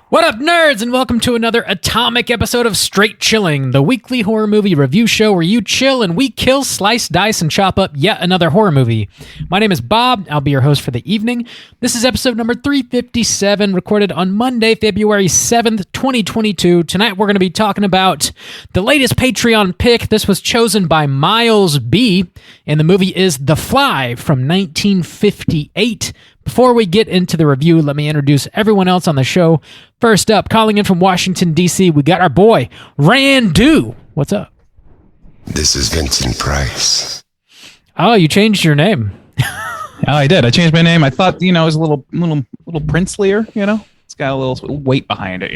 What up, nerds, and welcome to another atomic episode of Straight Chilling, the weekly horror movie review show where you chill and we kill, slice, dice, and chop up yet another horror movie. My name is Bob. I'll be your host for the evening. This is episode number 357, recorded on Monday, February 7th, 2022. Tonight, we're going to be talking about the latest Patreon pick. This was chosen by Miles B., and the movie is The Fly from 1958. Before we get into the review, let me introduce everyone else on the show. First up, calling in from Washington, D.C., we got our boy, Randu. What's up? This is Vincent Price. Oh, you changed your name. Oh, I did. I changed my name. I thought, it was a little princelier, It's got a little weight behind it,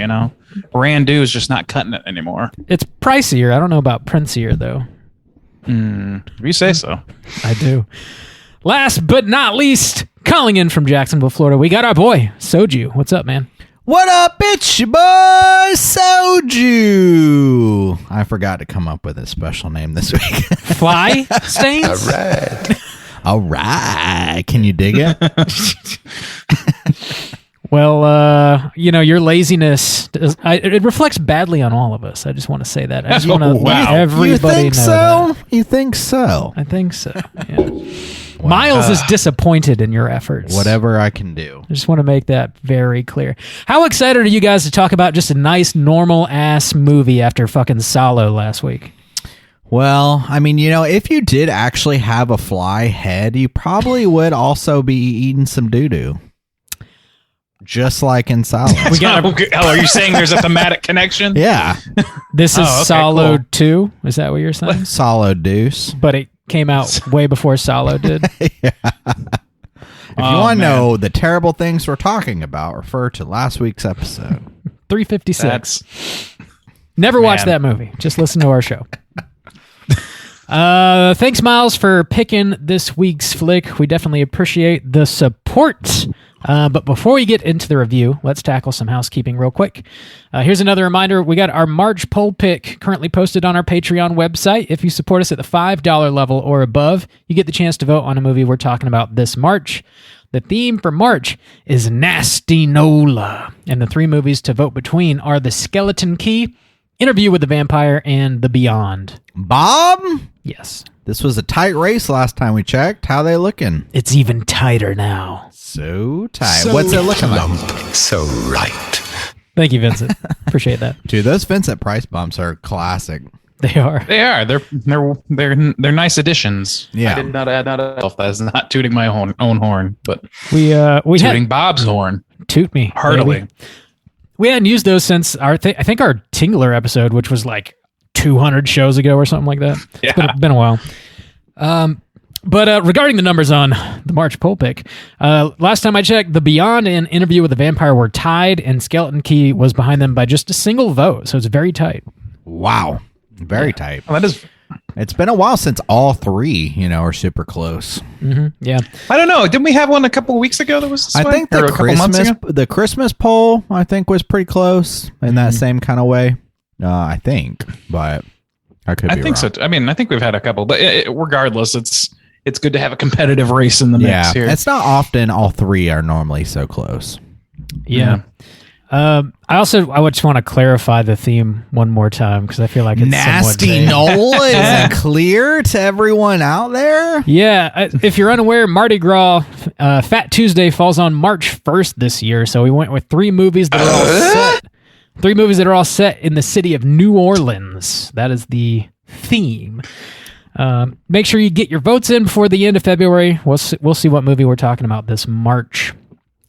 Randu is just not cutting it anymore. It's pricier. I don't know about princier, though. If you say so. I do. Last but not least, calling in from Jacksonville, Florida, we got our boy, Soju. What's up, man? What up, it's your boy, Soju. I forgot to come up with a special name this week. Fly Stains? All right. Can you dig it? Well, your laziness, it reflects badly on all of us. I just want to say that. I just want to let everybody you think know so? that. You think so? I think so, yeah. Miles is disappointed in your efforts. Whatever I can do. I just want to make that very clear. How excited are you guys to talk about just a nice, normal-ass movie after fucking Solo last week? Well, I mean, if you did actually have a fly head, you probably would also be eating some doo-doo. Just like in Solo. Are you saying there's a thematic connection? Yeah. This is okay, Solo cool. 2? Is that what you're saying? Solo deuce. But it came out way before Solo did. Yeah. If you want to know the terrible things we're talking about, refer to last week's episode. 356. Never watched that movie. Just listen to our show. Thanks, Miles, for picking this week's flick. We definitely appreciate the support. But before we get into the review, let's tackle some housekeeping real quick. Here's another reminder. We got our March poll pick currently posted on our Patreon website. If you support us at the $5 level or above, you get the chance to vote on a movie we're talking about this March. The theme for March is Nasty Nola. And the three movies to vote between are The Skeleton Key, Interview with the Vampire, and The Beyond. Bob? Yes. This was a tight race last time we checked. How they looking? It's even tighter now. So tight. What's it looking like? So right. Thank you, Vincent. Appreciate that. Dude, those Vincent Price bumps are classic. They are. They are. They're nice additions. Yeah. I did not add that. That's not tooting my own horn, but we tooting had, Bob's horn. Toot me Heartily. Baby. We hadn't used those since I think our Tingler episode, which was like 200 shows ago or something like that. Yeah. It's been a while. But regarding the numbers on the March poll pick, last time I checked, The Beyond and Interview with the Vampire were tied, and Skeleton Key was behind them by just a single vote, so it's very tight. Wow. Very tight. Well, that is. It's been a while since all three, are super close. Mm-hmm. Yeah. I don't know. Didn't we have one a couple of weeks ago that was this I way? think Or a couple months ago? the Christmas poll, I think, was pretty close in that same kind of way. I think, but I could be I think wrong. so. I mean, I think we've had a couple, but regardless, it's good to have a competitive race in the mix here. It's not often all three are normally so close. Yeah. I just want to clarify the theme one more time because I feel like it's Nasty Nola is clear to everyone out there. Yeah, if you're unaware, Mardi Gras Fat Tuesday falls on March 1st this year, so we went with three movies that are all set. Three movies that are all set in the city of New Orleans. That is the theme. Make sure you get your votes in before the end of February. We'll see what movie we're talking about this March.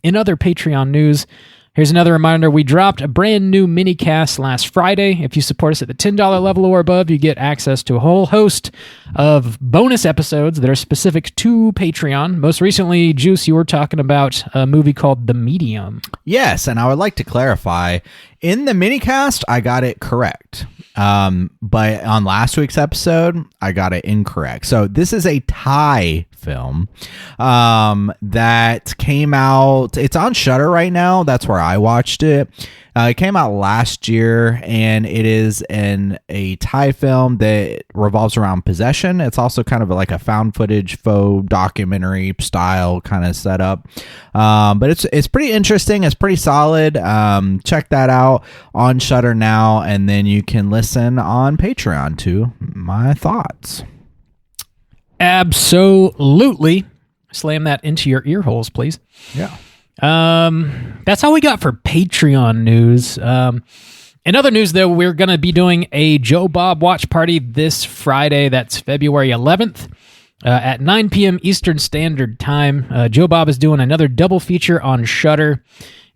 In other Patreon news, here's another reminder. We dropped a brand new mini-cast last Friday. If you support us at the $10 level or above, you get access to a whole host of bonus episodes that are specific to Patreon. Most recently, Juice, you were talking about a movie called The Medium. Yes, and I would like to clarify. In the mini-cast, I got it correct. But on last week's episode, I got it incorrect. So this is a tie film that came out. It's on Shudder right now. That's where I watched it. It came out last year, and it is a Thai film that revolves around possession. It's also kind of like a found footage faux documentary style kind of setup. But it's pretty interesting. It's pretty solid. Check that out on Shudder now, and then you can listen on Patreon to my thoughts. Absolutely. Slam that into your ear holes, please. Yeah. That's all we got for Patreon news. In other news, though, we're going to be doing a Joe Bob watch party this Friday. That's February 11th at 9 p.m. Eastern Standard Time. Joe Bob is doing another double feature on Shudder.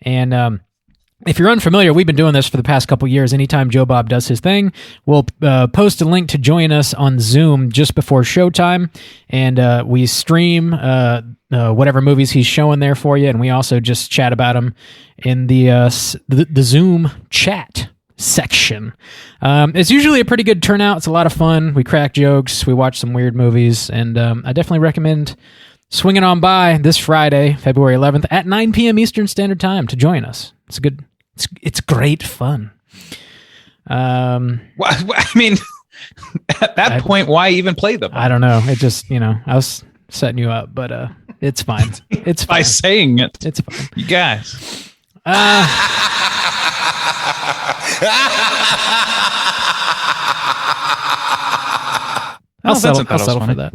And if you're unfamiliar, we've been doing this for the past couple years. Anytime Joe Bob does his thing, we'll post a link to join us on Zoom just before showtime. And we stream whatever movies he's showing there for you, and we also just chat about them in the Zoom chat section. It's usually a pretty good turnout. It's a lot of fun. We crack jokes. We watch some weird movies, and I definitely recommend swinging on by this Friday, February 11th at 9 p.m. Eastern Standard Time to join us. It's good. It's great fun. I mean, at that point, why even play them? I don't know. It just, I was setting you up, but it's fine. It's fine. By saying it. It's fine. You guys. I'll settle for that.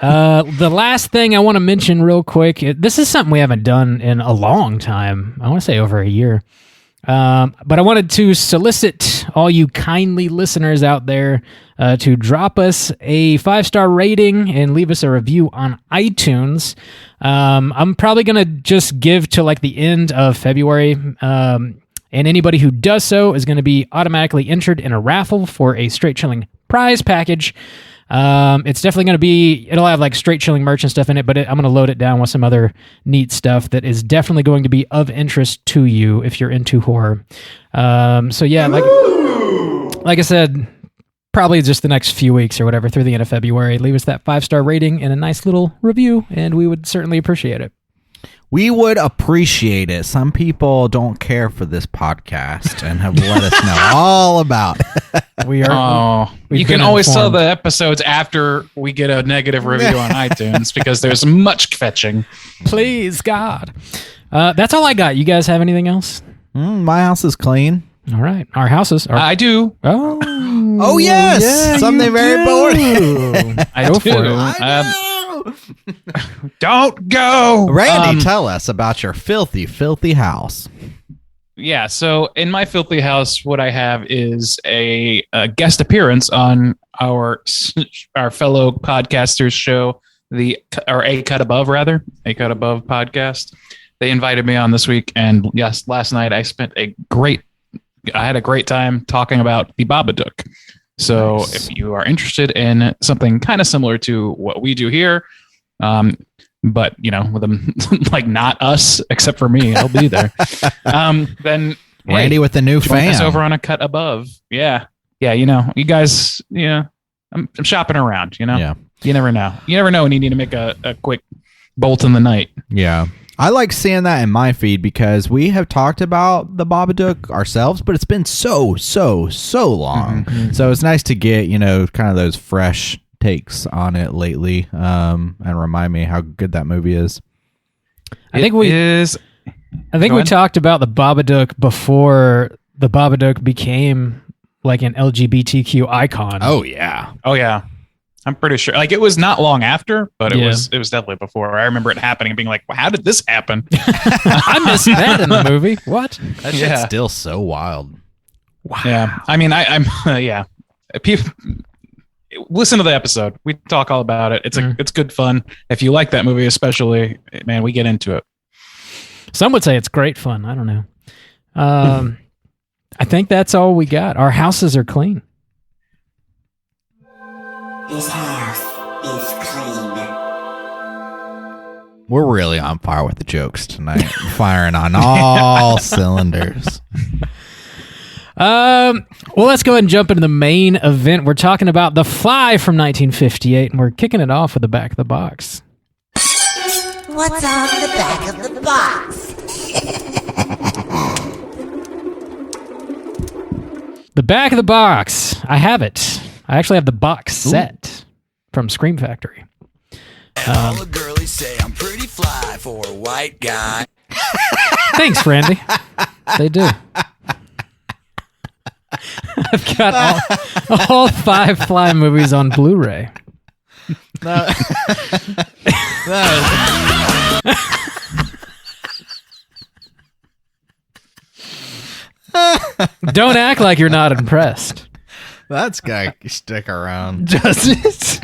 The last thing I want to mention real quick, this is something we haven't done in a long time. I want to say over a year. But I wanted to solicit all you kindly listeners out there to drop us a 5-star rating and leave us a review on iTunes. I'm probably going to just give to like the end of February. And anybody who does so is going to be automatically entered in a raffle for a Straight Chilling prize package. It's definitely going to be, it'll have like Straight Chilling merch and stuff in it, but I'm going to load it down with some other neat stuff that is definitely going to be of interest to you if you're into horror. So yeah, like I said, probably just the next few weeks or whatever through the end of February, leave us that 5-star rating and a nice little review, and we would certainly appreciate it. We would appreciate it. Some people don't care for this podcast and have let us know all about it. You can always tell the episodes after we get a negative review on iTunes because there's much fetching. Please, God. That's all I got. You guys have anything else? My house is clean. All right. Our houses are... I do. Oh, yes. Yeah, something very boring. I do. For it. I know. Don't go. Randy, tell us about your filthy, filthy house. Yeah, so in my filthy house, what I have is a guest appearance on our fellow podcasters show, A Cut Above podcast. They invited me on this week, and yes, last night I had a great time talking about the Babadook. So nice. If you are interested in something kind of similar to what we do here, but with them like not us except for me, I'll be there. Then Randy with the new fan over on A Cut Above. Yeah. You guys. Yeah, I'm shopping around. Yeah. You never know. You never know when you need to make a quick bolt in the night. Yeah. I like seeing that in my feed because we have talked about the Babadook ourselves, but it's been so long. Mm-hmm. So it's nice to get, kind of those fresh takes on it lately and remind me how good that movie is. I think we talked about the Babadook before the Babadook became like an LGBTQ icon. Oh, yeah. I'm pretty sure. Like, it was not long after, but it was definitely before. I remember it happening and being like, well, how did this happen? I missed that in the movie. What? That shit's still so wild. Wow. Yeah. I mean, I'm yeah. People, listen to the episode. We talk all about it. It's good fun. If you like that movie, especially, man, we get into it. Some would say it's great fun. I don't know. I think that's all we got. Our houses are clean. This house is clean. We're really on fire with the jokes tonight. Firing on all cylinders. Well, let's go ahead and jump into the main event. We're talking about The Fly from 1958, and we're kicking it off with the back of the box. What's on the back of the box? The back of the box. I have it. I actually have the box set from Scream Factory. All the girlies say I'm pretty fly for a white guy. Thanks, Randy. They do. I've got all 5 Fly movies on Blu-ray. Don't act like you're not impressed. That's got to stick around. Does it?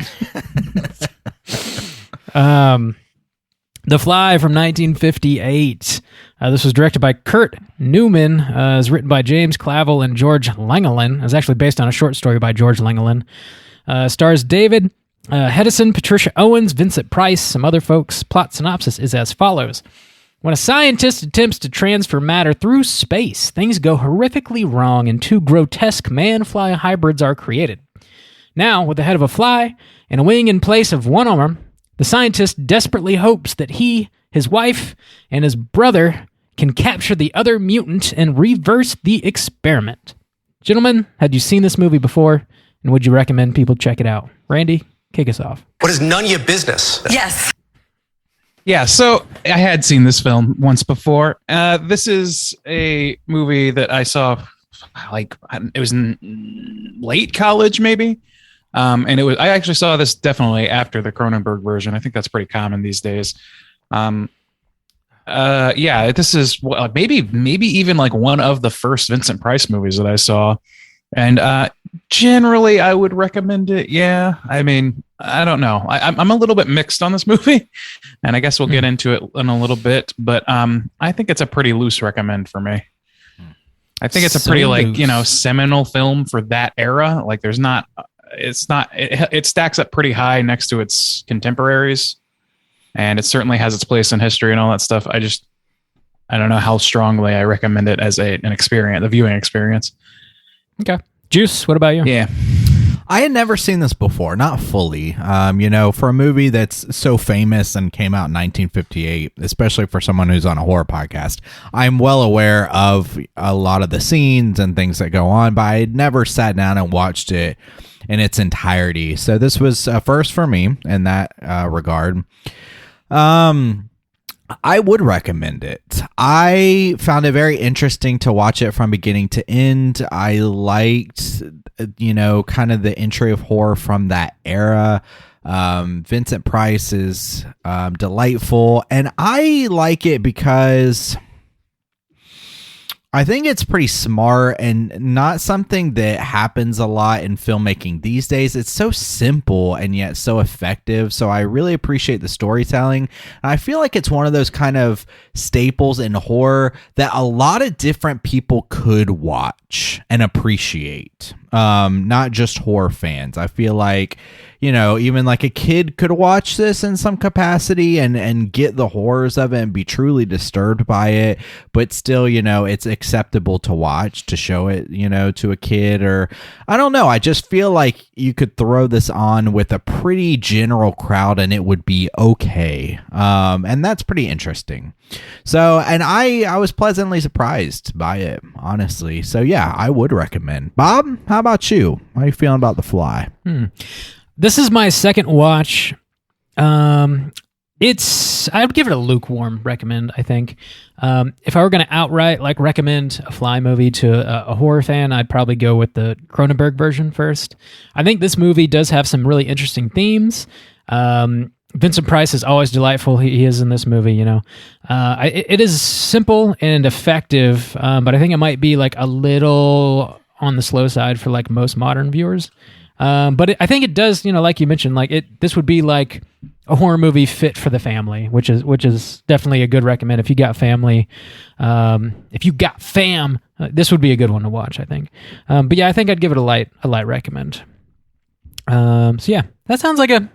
The Fly from 1958. This was directed by Kurt Neumann. It was written by James Clavell and George Langeland. It was actually based on a short story by George Langeland. Stars David Hedison, Patricia Owens, Vincent Price, some other folks. Plot synopsis is as follows. When a scientist attempts to transfer matter through space, things go horrifically wrong and 2 grotesque man-fly hybrids are created. Now, with the head of a fly and a wing in place of one arm, the scientist desperately hopes that he, his wife, and his brother can capture the other mutant and reverse the experiment. Gentlemen, had you seen this movie before, and would you recommend people check it out? Randy, kick us off. What is none of your business? Yes. Yeah, so I had seen this film once before. This is a movie that I saw, it was in late college, maybe. And I actually saw this definitely after the Cronenberg version. I think that's pretty common these days. This is maybe even like one of the first Vincent Price movies that I saw. And generally, I would recommend it. Yeah, I mean, I don't know. I'm a little bit mixed on this movie, and I guess we'll get into it in a little bit. But I think it's a pretty loose recommend for me. I think it's a pretty seminal film for that era. Like, it stacks up pretty high next to its contemporaries, and it certainly has its place in history and all that stuff. I don't know how strongly I recommend it as an experience, a viewing experience. Okay. Juice, what about you? Yeah. I had never seen this before, not fully. For a movie that's so famous and came out in 1958, especially for someone who's on a horror podcast, I'm well aware of a lot of the scenes and things that go on, but I had never sat down and watched it in its entirety. So this was a first for me in that regard. I would recommend it. I found it very interesting to watch it from beginning to end. I liked, kind of the entry of horror from that era. Vincent Price is delightful, and I like it because I think it's pretty smart and not something that happens a lot in filmmaking these days. It's so simple and yet so effective. So I really appreciate the storytelling. And I feel like it's one of those kind of staples in horror that a lot of different people could watch and appreciate. Not just horror fans. I feel like, even like a kid could watch this in some capacity and get the horrors of it and be truly disturbed by it, but still, it's acceptable to watch, to show it, to a kid, or I don't know. I just feel like you could throw this on with a pretty general crowd and it would be okay. And that's pretty interesting. So, and I was pleasantly surprised by it, honestly. So yeah, I would recommend. Bob, how about you? How are you feeling about The Fly? This is my second watch. I would give it a lukewarm recommend, I think. If I were going to outright recommend a Fly movie to a horror fan, I'd probably go with the Cronenberg version first. I think this movie does have some really interesting themes. Vincent Price is always delightful. He is in this movie, It is simple and effective, but I think it might be a little on the slow side for most modern viewers. But I think it does, like you mentioned, this would be like a horror movie fit for the family, which is definitely a good recommend. If you got family, this would be a good one to watch, I think. But yeah, I think I'd give it a light recommend. So yeah, that sounds like a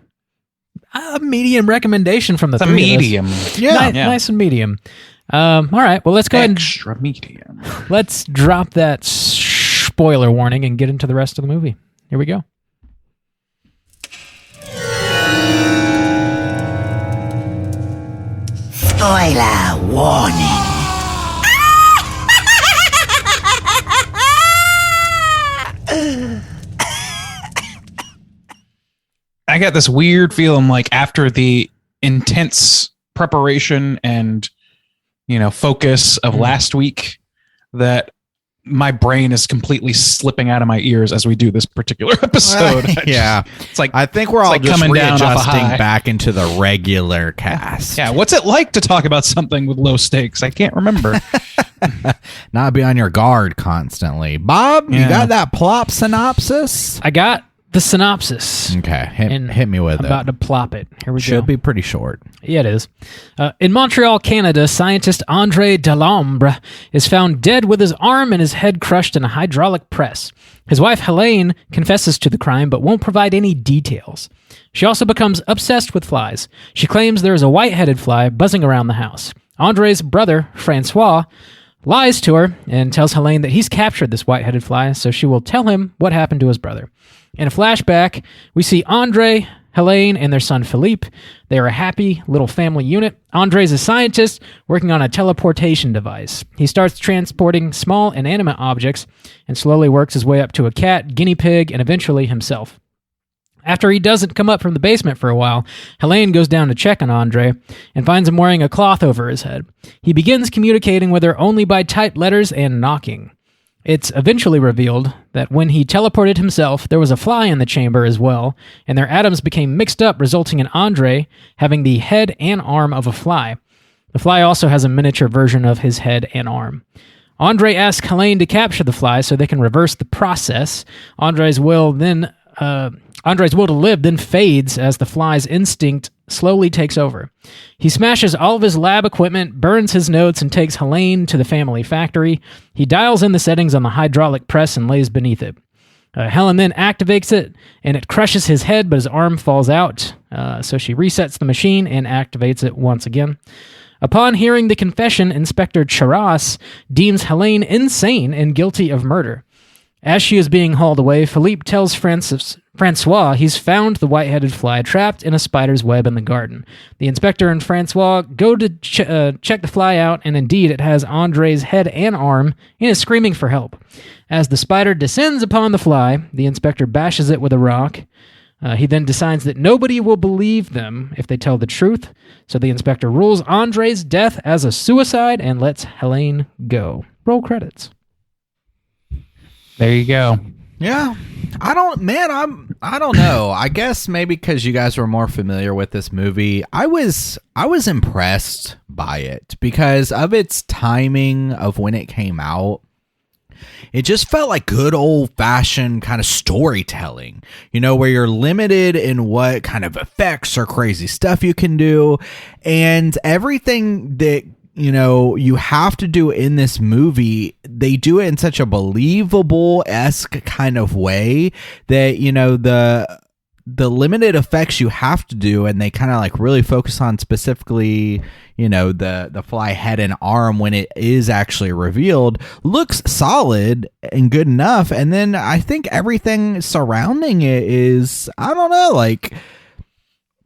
medium recommendation from the three of us. Medium. Yeah. Nice and medium. All right, well, let's go ahead and extra medium. let's drop that spoiler warning and get into the rest of the movie. Here we go. Spoiler warning. I got this weird feeling like after the intense preparation and, focus of last week that my brain is completely slipping out of my ears as we do this particular episode. Yeah. It's like, I think we're all just coming down off a readjusting high. back into the regular cast. Yeah. What's it like to talk about something with low stakes? I can't remember. Not be on your guard constantly. Bob, you Yeah. got that plop synopsis? I got the synopsis. Okay, And hit me with I'm it. about to plop it. Here we go. Should be pretty short. Yeah, it is. In Montreal, Canada, scientist André Delambre is found dead with his arm and his head crushed in a hydraulic press. His wife, Helene, confesses to the crime but won't provide any details. She also becomes obsessed with flies. She claims there is a white-headed fly buzzing around the house. André's brother, Francois, lies to her and tells Helene that he's captured this white-headed fly, so she will tell him what happened to his brother. In a flashback, we see André, Helene, and their son Philippe. They are a happy little family unit. André's a scientist working on a teleportation device. He starts transporting small inanimate objects and slowly works his way up to a cat, guinea pig, and eventually himself. After he doesn't come up from the basement for a while, Helene goes down to check on André and finds him wearing a cloth over his head. He begins communicating with her only by typed letters and knocking. It's eventually revealed that when he teleported himself, there was a fly in the chamber as well, and their atoms became mixed up, resulting in André having the head and arm of a fly. The fly also has a miniature version of his head and arm. André asks Helene to capture the fly so they can reverse the process. André's will to live then fades as the fly's instinct slowly takes over. He smashes all of his lab equipment, burns his notes, and takes Helene to the family factory. He dials in the settings on the hydraulic press and lays beneath it. Helen then activates it, and it crushes his head, but his arm falls out. So she resets the machine and activates it once again. Upon hearing the confession, Inspector Charras deems Helene insane and guilty of murder. As she is being hauled away, Philippe tells Francois he's found the white-headed fly trapped in a spider's web in the garden. The inspector and Francois go to check the fly out, and indeed it has André's head and arm and is screaming for help. As the spider descends upon the fly, the inspector bashes it with a rock. He then decides that nobody will believe them if they tell the truth, so the inspector rules André's death as a suicide and lets Helene go. Roll credits. There you go. Yeah. I don't know. I guess maybe because you guys were more familiar with this movie, I was impressed by it because of its timing of when it came out. It just felt like good old-fashioned kind of storytelling, where you're limited in what kind of effects or crazy stuff you can do, and everything that you have to do in this movie, they do it in such a believable-esque kind of way that, the limited effects you have to do, and they kind of like really focus on specifically, the fly head and arm when it is actually revealed, looks solid and good enough. And then I think everything surrounding it is, I don't know, like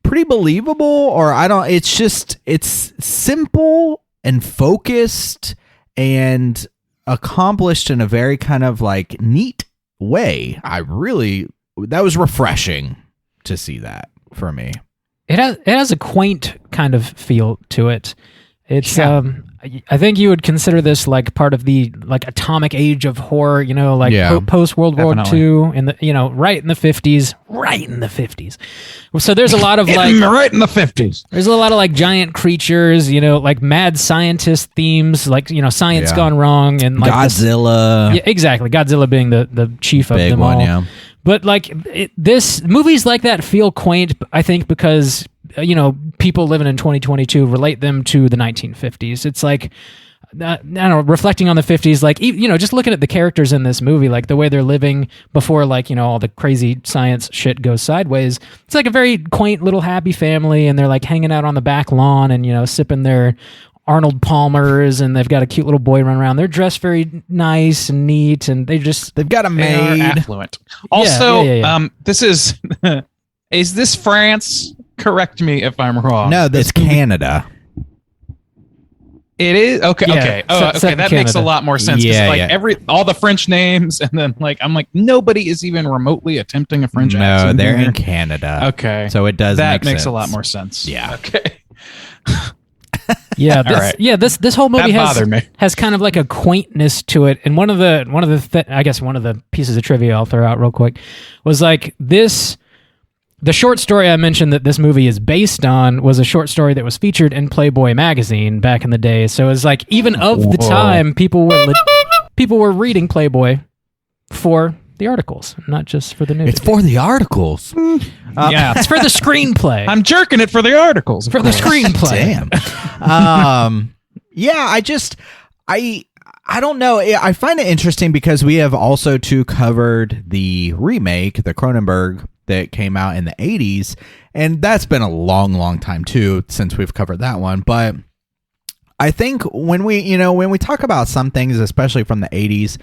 pretty believable, or it's simple and focused and accomplished in a very kind of like neat way. That was refreshing to see that for me. It has a quaint kind of feel to it. It's I think you would consider this like part of the like atomic age of horror, post World War II, in the right in the 50s. So there's a lot of like right in the 50s. There's a lot of like giant creatures, like mad scientist themes, like science gone wrong, and like Godzilla. Yeah, exactly. Godzilla being the chief of Big them one, all. yeah. But like movies like that feel quaint, I think, because people living in 2022 relate them to the 1950s. It's like I don't know, reflecting on the 50s, like just looking at the characters in this movie, like the way they're living before like all the crazy science shit goes sideways. It's like a very quaint little happy family, and they're like hanging out on the back lawn and sipping their Arnold Palmers, and they've got a cute little boy running around. They're dressed very nice and neat, and they've got a They are maid. affluent. Also, yeah. This is is this France? Correct me if I'm wrong. No, that's Canada. It is okay. Yeah, okay. Oh, okay. set in That makes a Canada. lot more sense. 'Cause, Yeah, like yeah. all the French names, and then I'm like, nobody is even remotely attempting a French No, accent. they're here. in Canada. Okay, So it does that make makes sense. a lot more sense. Yeah. Okay. Yeah, All right. this whole movie That bothered me. has kind of like a quaintness to it. And one of the pieces of trivia I'll throw out real quick was like this. The short story I mentioned that this movie is based on was a short story that was featured in Playboy magazine back in the day. So it's like even of the time, people were reading Playboy for the articles, not just for the news. It's for the articles. Yeah, It's for the screenplay. I'm jerking it for the articles. of for the course. screenplay. Damn. Yeah, I don't know. I find it interesting because we have also too covered the remake, the Cronenberg that came out in the 80s, and that's been a long time too since we've covered that one. But I think when we talk about some things, especially from the 80s,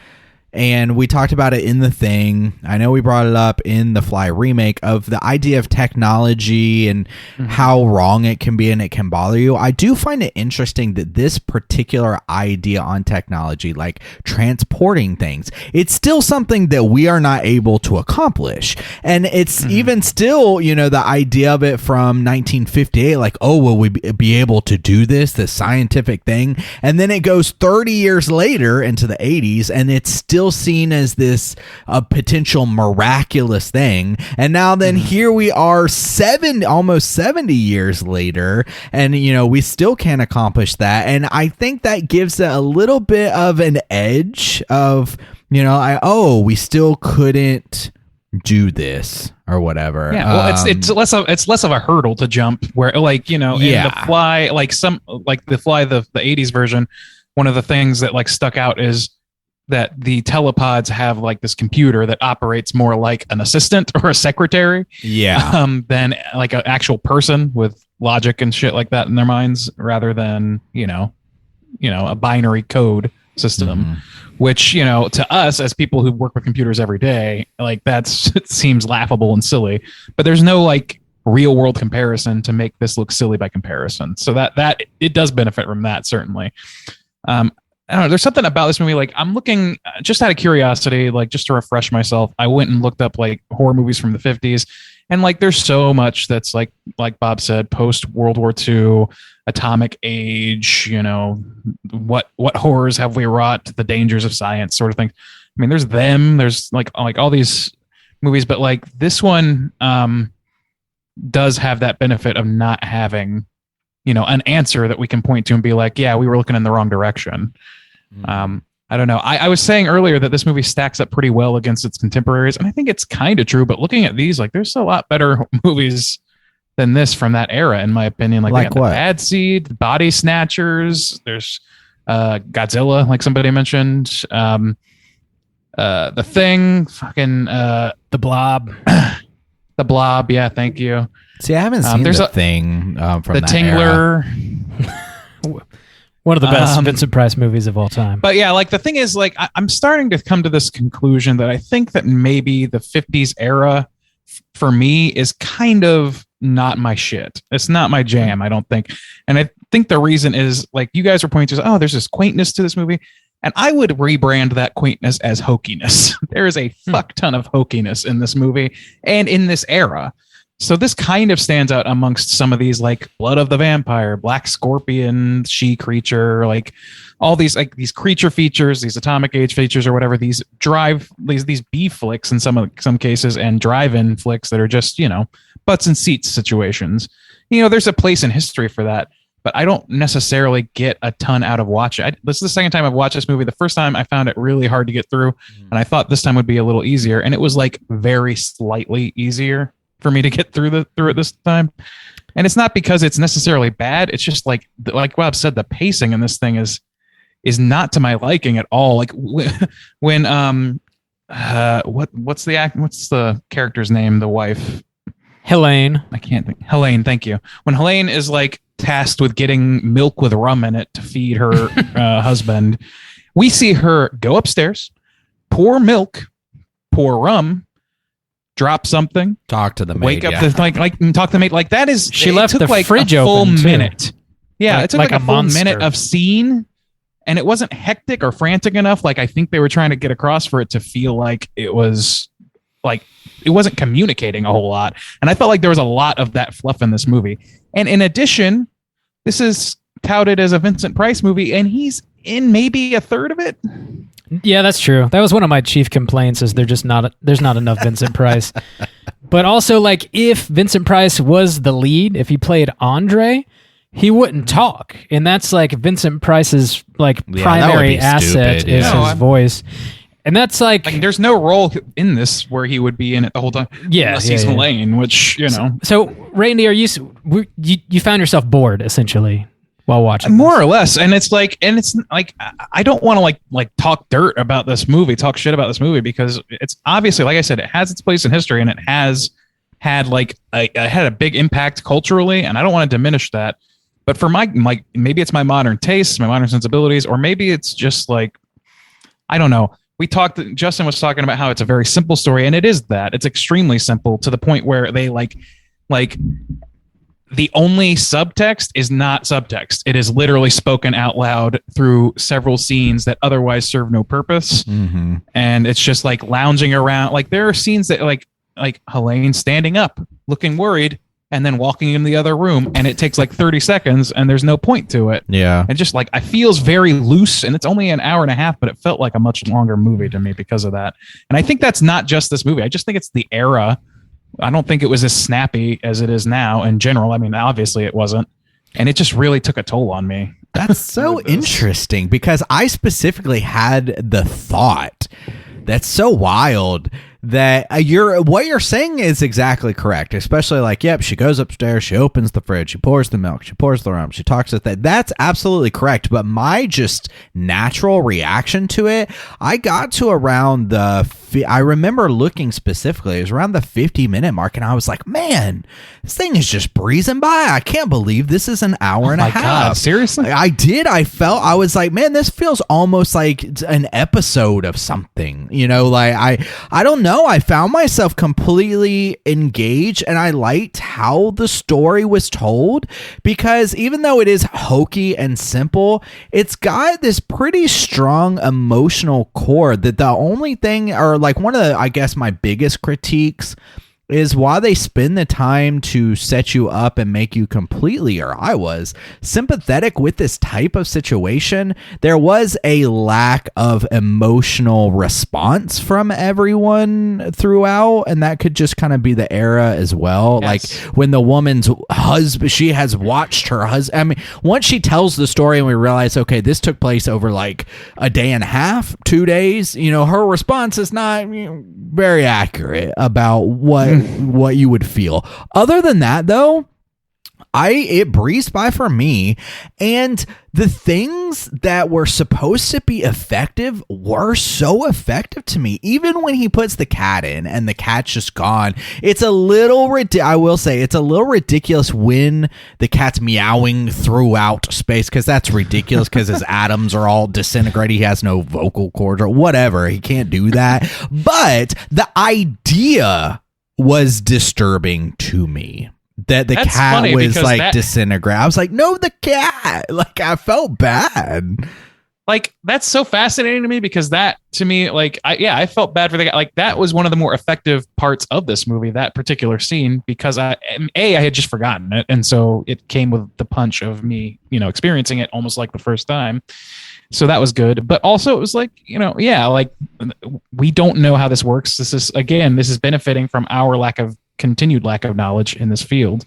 and we talked about it in The Thing, I know we brought it up in the Fly remake, of the idea of technology and how wrong it can be and it can bother you. I do find it interesting that this particular idea on technology, like transporting things, it's still something that we are not able to accomplish. And it's even still, the idea of it from 1958, like, oh, will we be able to do this scientific thing? And then it goes 30 years later into the 80s, and it's still seen as this potential miraculous thing. And now then here we are almost 70 years later, and we still can't accomplish that. And I think that gives it a little bit of an edge of we still couldn't do this or whatever. Yeah, well, it's less of a hurdle to jump. Where in the Fly, the 80s version, one of the things that stuck out is that the telepods have this computer that operates more like an assistant or a secretary, than like an actual person with logic and shit like that in their minds, rather than a binary code system, which to us as people who work with computers every day, it seems laughable and silly. But there's no real world comparison to make this look silly by comparison. So that it does benefit from that, certainly. I don't know. There's something about this movie. I'm looking just out of curiosity, just to refresh myself. I went and looked up horror movies from the 50s, and there's so much that's like Bob said, post World War II, atomic age. What horrors have we wrought? The dangers of science, sort of thing. I mean, there's all these movies, but this one does have that benefit of not having an answer that we can point to and be like, yeah, we were looking in the wrong direction. I don't know. I was saying earlier that this movie stacks up pretty well against its contemporaries, and I think it's kind of true. But looking at these, there's a lot better movies than this from that era, in my opinion. Like what? The Bad Seed, Body Snatchers. There's Godzilla, like somebody mentioned. The Thing, fucking The Blob. The Blob. Yeah, thank you. See, I haven't seen there's The Thing from The that era. Tingler. One of the best Vincent Price movies of all time. But yeah, the thing is, I'm starting to come to this conclusion that I think that maybe the 50s era for me is kind of not my shit. It's not my jam, I don't think. And I think the reason is, you guys were pointing to, there's this quaintness to this movie. And I would rebrand that quaintness as hokiness. There is a fuck ton of hokiness in this movie and in this era. So this kind of stands out amongst some of these, Blood of the Vampire, Black Scorpion, She Creature, all these these creature features, these atomic age features or whatever, these B flicks in some cases, and drive-in flicks that are just, butts and seats situations. There's a place in history for that, but I don't necessarily get a ton out of watching. This is the second time I've watched this movie. The first time I found it really hard to get through, and I thought this time would be a little easier, and it was very slightly easier for me to get through it this time. And it's not because it's necessarily bad. It's just like Rob said, the pacing in this thing is not to my liking at all. When what's the character's name? The wife, Helene. I can't think. Helene, thank you. When Helene is like tasked with getting milk with rum in it to feed her husband, we see her go upstairs, pour milk, pour rum, drop something, Talk to the maid. wake up, and talk to the maid. Like that is She it left took the like fridge a full open, too. minute. Yeah, Like- it took like like a a full monster. minute of scene, and it wasn't hectic or frantic enough. Like I think they were trying to get across for it to feel like it was like it wasn't communicating a whole lot. And I felt like there was a lot of that fluff in this movie. And in addition, this is touted as a Vincent Price movie, and he's in maybe a third of it. Yeah, that's true. That was one of my chief complaints is there's not enough Vincent Price. But also, like, if Vincent Price was the lead, if he played Andre, he wouldn't talk. And that's like Vincent Price's like Yeah, that would primary be asset stupid, is yeah. his voice. And that's like, Like, there's no role in this where he would be in it the whole time. Yeah, unless yeah, he's yeah. Elaine, which so Randy, you found yourself bored essentially while watching more or less. And it's like I don't want to like talk dirt about this movie, talk shit about this movie, because it's obviously, like I said, it has its place in history, and it has had like had a big impact culturally, and I don't want to diminish that. But for my maybe it's my modern tastes, my modern sensibilities, or maybe it's just like, I don't know. Justin was talking about how it's a very simple story, and it is that. It's extremely simple to the point where they like the only subtext is not subtext. It is literally spoken out loud through several scenes that otherwise serve no purpose. Mm-hmm. And it's just like lounging around. Like there are scenes that like Helene standing up, looking worried, and then walking in the other room, and it takes like 30 seconds, and there's no point to it. Yeah. And just like, it feels very loose, and it's only an hour and a half, but it felt like a much longer movie to me because of that. And I think that's not just this movie. I just think it's the era. I don't think it was as snappy as it is now in general. I mean, obviously it wasn't. And it just really took a toll on me. That's so interesting, because I specifically had the thought that's so wild that what you're saying is exactly correct, especially like, yep, she goes upstairs, she opens the fridge, she pours the milk, she pours the rum, she talks with that. That's absolutely correct. But my just natural reaction to it, I got to around I remember looking specifically, it was around the 50-minute mark, and I was like, man, this thing is just breezing by. I can't believe this is an hour and a half. God, seriously? I was like, man, this feels almost like an episode of something, like I don't know. I found myself completely engaged, and I liked how the story was told, because even though it is hokey and simple, it's got this pretty strong emotional core that the only thing, or like one of the, I guess my biggest critiques, is why they spend the time to set you up and make you completely, or I was, sympathetic with this type of situation. There was a lack of emotional response from everyone throughout, and that could just kind of be the era as well. Yes. Like when the woman's husband, she has watched her husband. I mean, once she tells the story and we realize, okay, this took place over like a day and a half, 2 days, her response is not very accurate about what you would feel. Other than that, though, it breezed by for me, and the things that were supposed to be effective were so effective to me. Even when he puts the cat in and the cat's just gone, it's a little I will say it's a little ridiculous when the cat's meowing throughout space, because that's ridiculous, because his atoms are all disintegrated. He has no vocal cords or whatever. He can't do that. But the idea was disturbing to me. That the That's cat funny, was because like disintegrate. I was like, no, the cat. Like, I felt bad. Like, that's so fascinating to me, because that, to me, like, I felt bad for the guy. Like, that was one of the more effective parts of this movie, that particular scene, because I had just forgotten it. And so it came with the punch of me, experiencing it almost like the first time. So that was good. But also it was like, like, we don't know how this works. This is benefiting from our continued lack of knowledge in this field.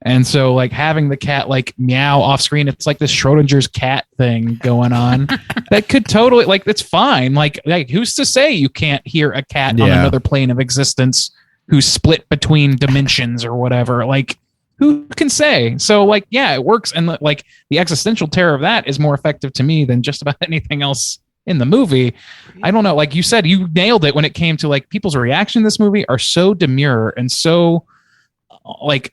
And so like having the cat like meow off screen, it's like this Schrodinger's cat thing going on that could totally, like, it's fine. Like who's to say you can't hear a cat on another plane of existence who's split between dimensions or whatever? Like, who can say? So like, yeah, it works. And like the existential terror of that is more effective to me than just about anything else in the movie. I don't know. Like you said, you nailed it when it came to like people's reaction to this movie are so demure and so I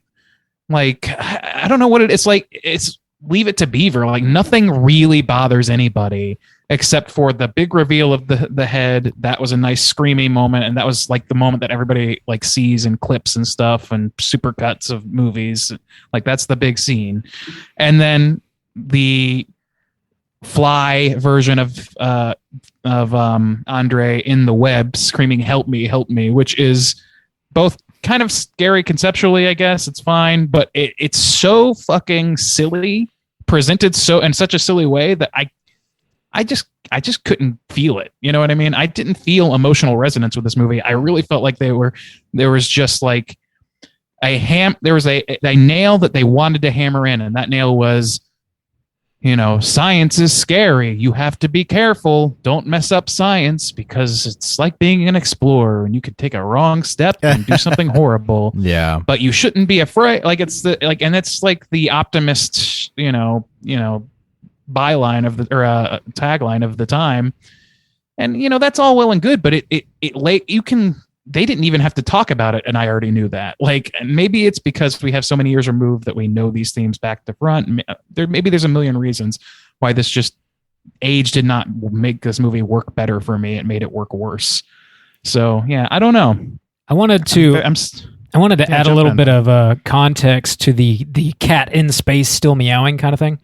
don't know what it's like. It's Leave It to Beaver. Like nothing really bothers anybody except for the big reveal of the head. That was a nice screamy moment, and that was like the moment that everybody like sees in clips and stuff and super cuts of movies. Like that's the big scene, and then the fly version of Andre in the web screaming "Help me, help me," which is both kind of scary conceptually, I guess. It's fine, but it's so fucking silly, presented so in such a silly way that I just couldn't feel it. You know what I mean? I didn't feel emotional resonance with this movie. I really felt like there was just like there was a nail that they wanted to hammer in, and that nail was, science is scary. You have to be careful. Don't mess up science because it's like being an explorer and you could take a wrong step and do something horrible. Yeah. But you shouldn't be afraid. Like and it's like the optimist, byline of the or tagline of the time. And that's all well and good, but they didn't even have to talk about it, and I already knew that. Like, and maybe it's because we have so many years removed that we know these themes back to front. Maybe there's a million reasons why this just age did not make this movie work better for me. It made it work worse. So yeah, I don't know. I wanted to add a little bit of context to the cat in space still meowing kind of thing.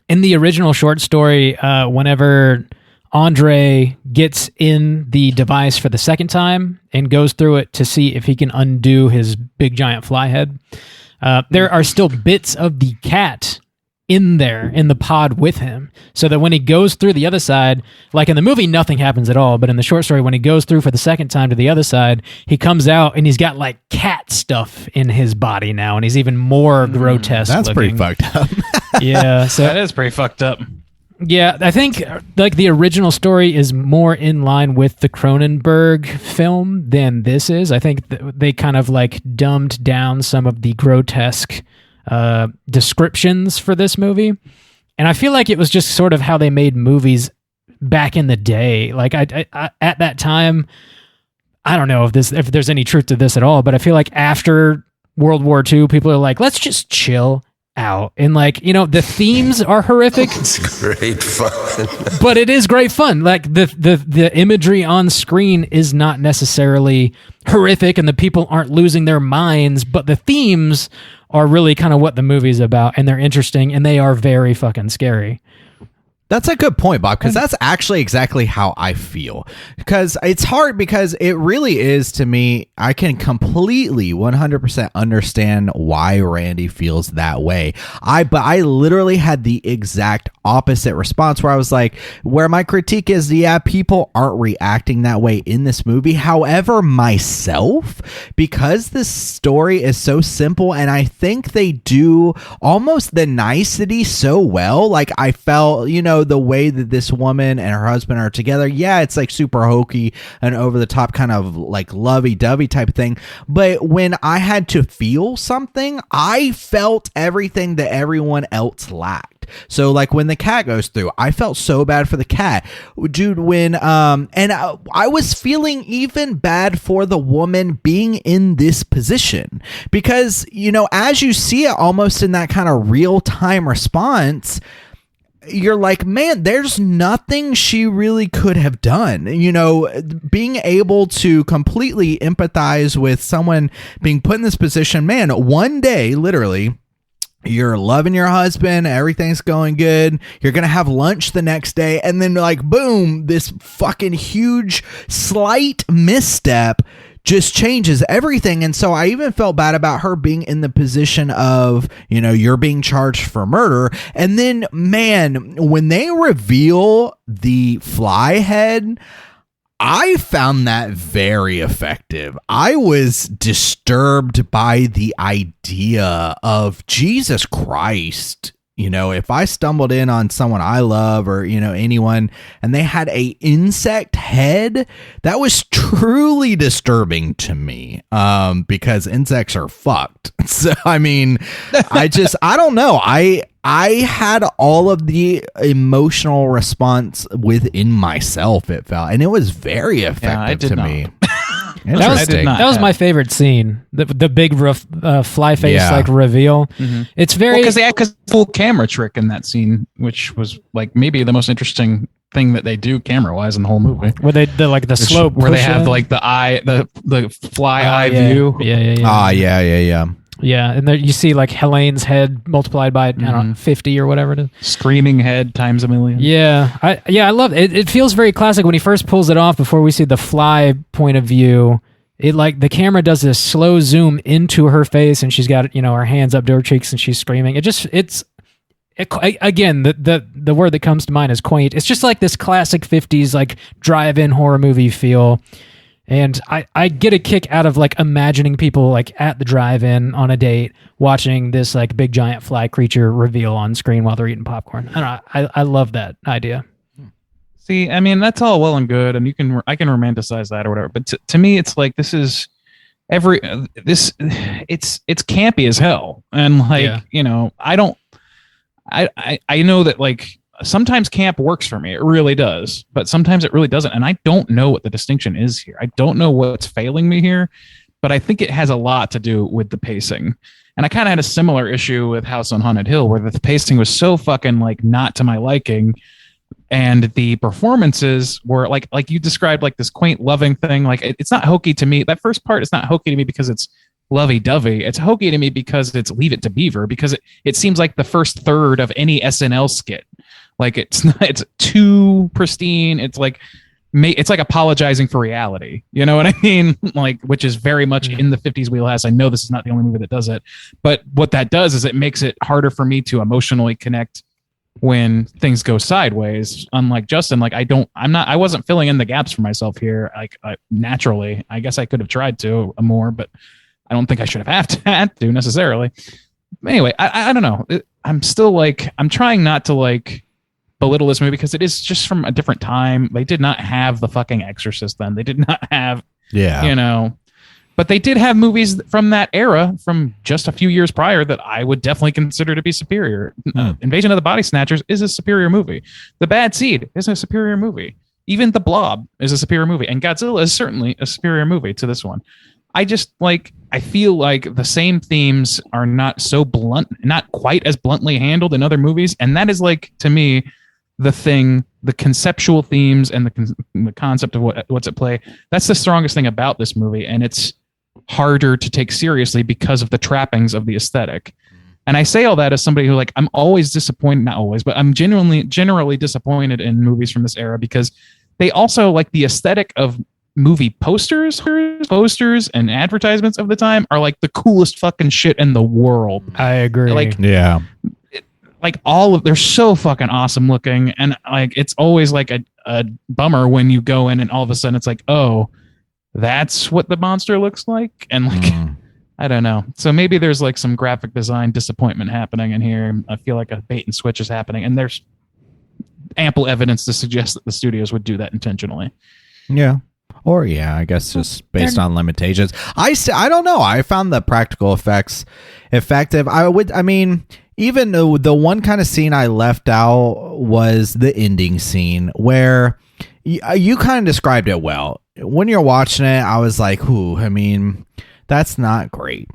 In the original short story, whenever Andre gets in the device for the second time and goes through it to see if he can undo his big giant fly head, there are still bits of the cat in there in the pod with him, so that when he goes through the other side, like in the movie nothing happens at all, but in the short story when he goes through for the second time to the other side, he comes out and he's got like cat stuff in his body now, and he's even more grotesque. That's looking. pretty fucked up. Yeah, so that is pretty fucked up. Yeah, I think like the original story is more in line with the Cronenberg film than this is. I think they kind of like dumbed down some of the grotesque descriptions for this movie. And I feel like it was just sort of how they made movies back in the day. Like I at that time, I don't know if there's any truth to this at all, but I feel like after World War II, people are like, let's just chill out, and like the themes are horrific. It's great fun. But it is great fun. Like the imagery on screen is not necessarily horrific and the people aren't losing their minds, but the themes are really kind of what the movie's about, and they're interesting and they are very fucking scary. That's a good point, Bob, because that's actually exactly how I feel. Because it's hard, because it really is, to me, I can completely 100% understand why Randy feels that way. But I literally had the exact opposite response, where I was like, where my critique is, yeah, people aren't reacting that way in this movie. However, myself, because this story is so simple, and I think they do almost the nicety so well, like I felt, the way that this woman and her husband are together, yeah, it's like super hokey and over the top kind of like lovey-dovey type of thing, but when I had to feel something, I felt everything that everyone else lacked. So like when the cat goes through, I felt so bad for the cat, dude. When I was feeling even bad for the woman being in this position, because as you see it almost in that kind of real-time response, you're like, man, there's nothing she really could have done. Being able to completely empathize with someone being put in this position, man, one day, literally, you're loving your husband, everything's going good, you're gonna have lunch the next day, and then like, boom, this fucking huge slight misstep just changes everything. And so I even felt bad about her being in the position of, you're being charged for murder. And then, man, when they reveal the fly head, I found that very effective. I was disturbed by the idea of Jesus Christ. If I stumbled in on someone I love, or, anyone, and they had a insect head, that was truly disturbing to me, because insects are fucked. So, I mean, I don't know. I had all of the emotional response within myself, it felt, and it was very effective to me. Interesting. That was my favorite scene. The big fly face like reveal. Mm-hmm. It's very because they had a full camera trick in that scene, which was like maybe the most interesting thing that they do camera wise in the whole movie. Where they like the slope where they have like the eye, the fly eye view. Yeah. Yeah, and there you see like Helene's head multiplied by I don't know 50 or whatever it is. Screaming head times a million. Yeah, I love it. It feels very classic when he first pulls it off. Before we see the fly point of view, it like the camera does this slow zoom into her face, and she's got her hands up to her cheeks, and she's screaming. Again, the word that comes to mind is quaint. It's just like this classic 50s like drive-in horror movie feel. And I get a kick out of like imagining people like at the drive-in on a date watching this like big giant fly creature reveal on screen while they're eating popcorn. I don't know. I love that idea. See, I mean, that's all well and good, and I can romanticize that or whatever. But to me, it's like it's campy as hell, and like I know that like. Sometimes camp works for me. It really does. But sometimes it really doesn't. And I don't know what the distinction is here. I don't know what's failing me here, but I think it has a lot to do with the pacing. And I kind of had a similar issue with House on Haunted Hill, where the pacing was so fucking like not to my liking. And the performances were like you described, like this quaint, loving thing. Like it's not hokey to me. That first part is not hokey to me because it's lovey-dovey. It's hokey to me because it's Leave It to Beaver, because it seems like the first third of any SNL skit. Like it's too pristine. It's like apologizing for reality. You know what I mean? Like, which is very much in the 50s wheelhouse. I know this is not the only movie that does it, but what that does is it makes it harder for me to emotionally connect when things go sideways. Unlike Justin, like I wasn't filling in the gaps for myself here. Like naturally, I guess I could have tried to more, but I don't think I should have had to necessarily. Anyway, I don't know. I'm still like, I'm trying not to like belittle this movie because it is just from a different time. They did not have the fucking Exorcist then. They did not have, but they did have movies from that era from just a few years prior that I would definitely consider to be superior. Invasion of the Body Snatchers is a superior movie. The Bad Seed is a superior movie. Even The Blob is a superior movie. And Godzilla is certainly a superior movie to this one. I feel like the same themes are not so blunt, not quite as bluntly handled in other movies. And that is like, to me, the conceptual themes and the concept of what's at play. That's the strongest thing about this movie. And it's harder to take seriously because of the trappings of the aesthetic. And I say all that as somebody who, like, I'm always disappointed, not always, but I'm generally disappointed in movies from this era because they also, like, the aesthetic of movie posters and advertisements of the time are like the coolest fucking shit in the world. I agree. Like, yeah. Like they're so fucking awesome looking, and like it's always like a bummer when you go in and all of a sudden it's like, oh, that's what the monster looks like, and like I don't know. So maybe there's like some graphic design disappointment happening in here. I feel like a bait and switch is happening, and there's ample evidence to suggest that the studios would do that intentionally. Yeah. Or I guess just based on limitations. I don't know. I found the practical effects effective. Even though the one kind of scene I left out was the ending scene where you kind of described it well. When you're watching it, I was like, that's not great.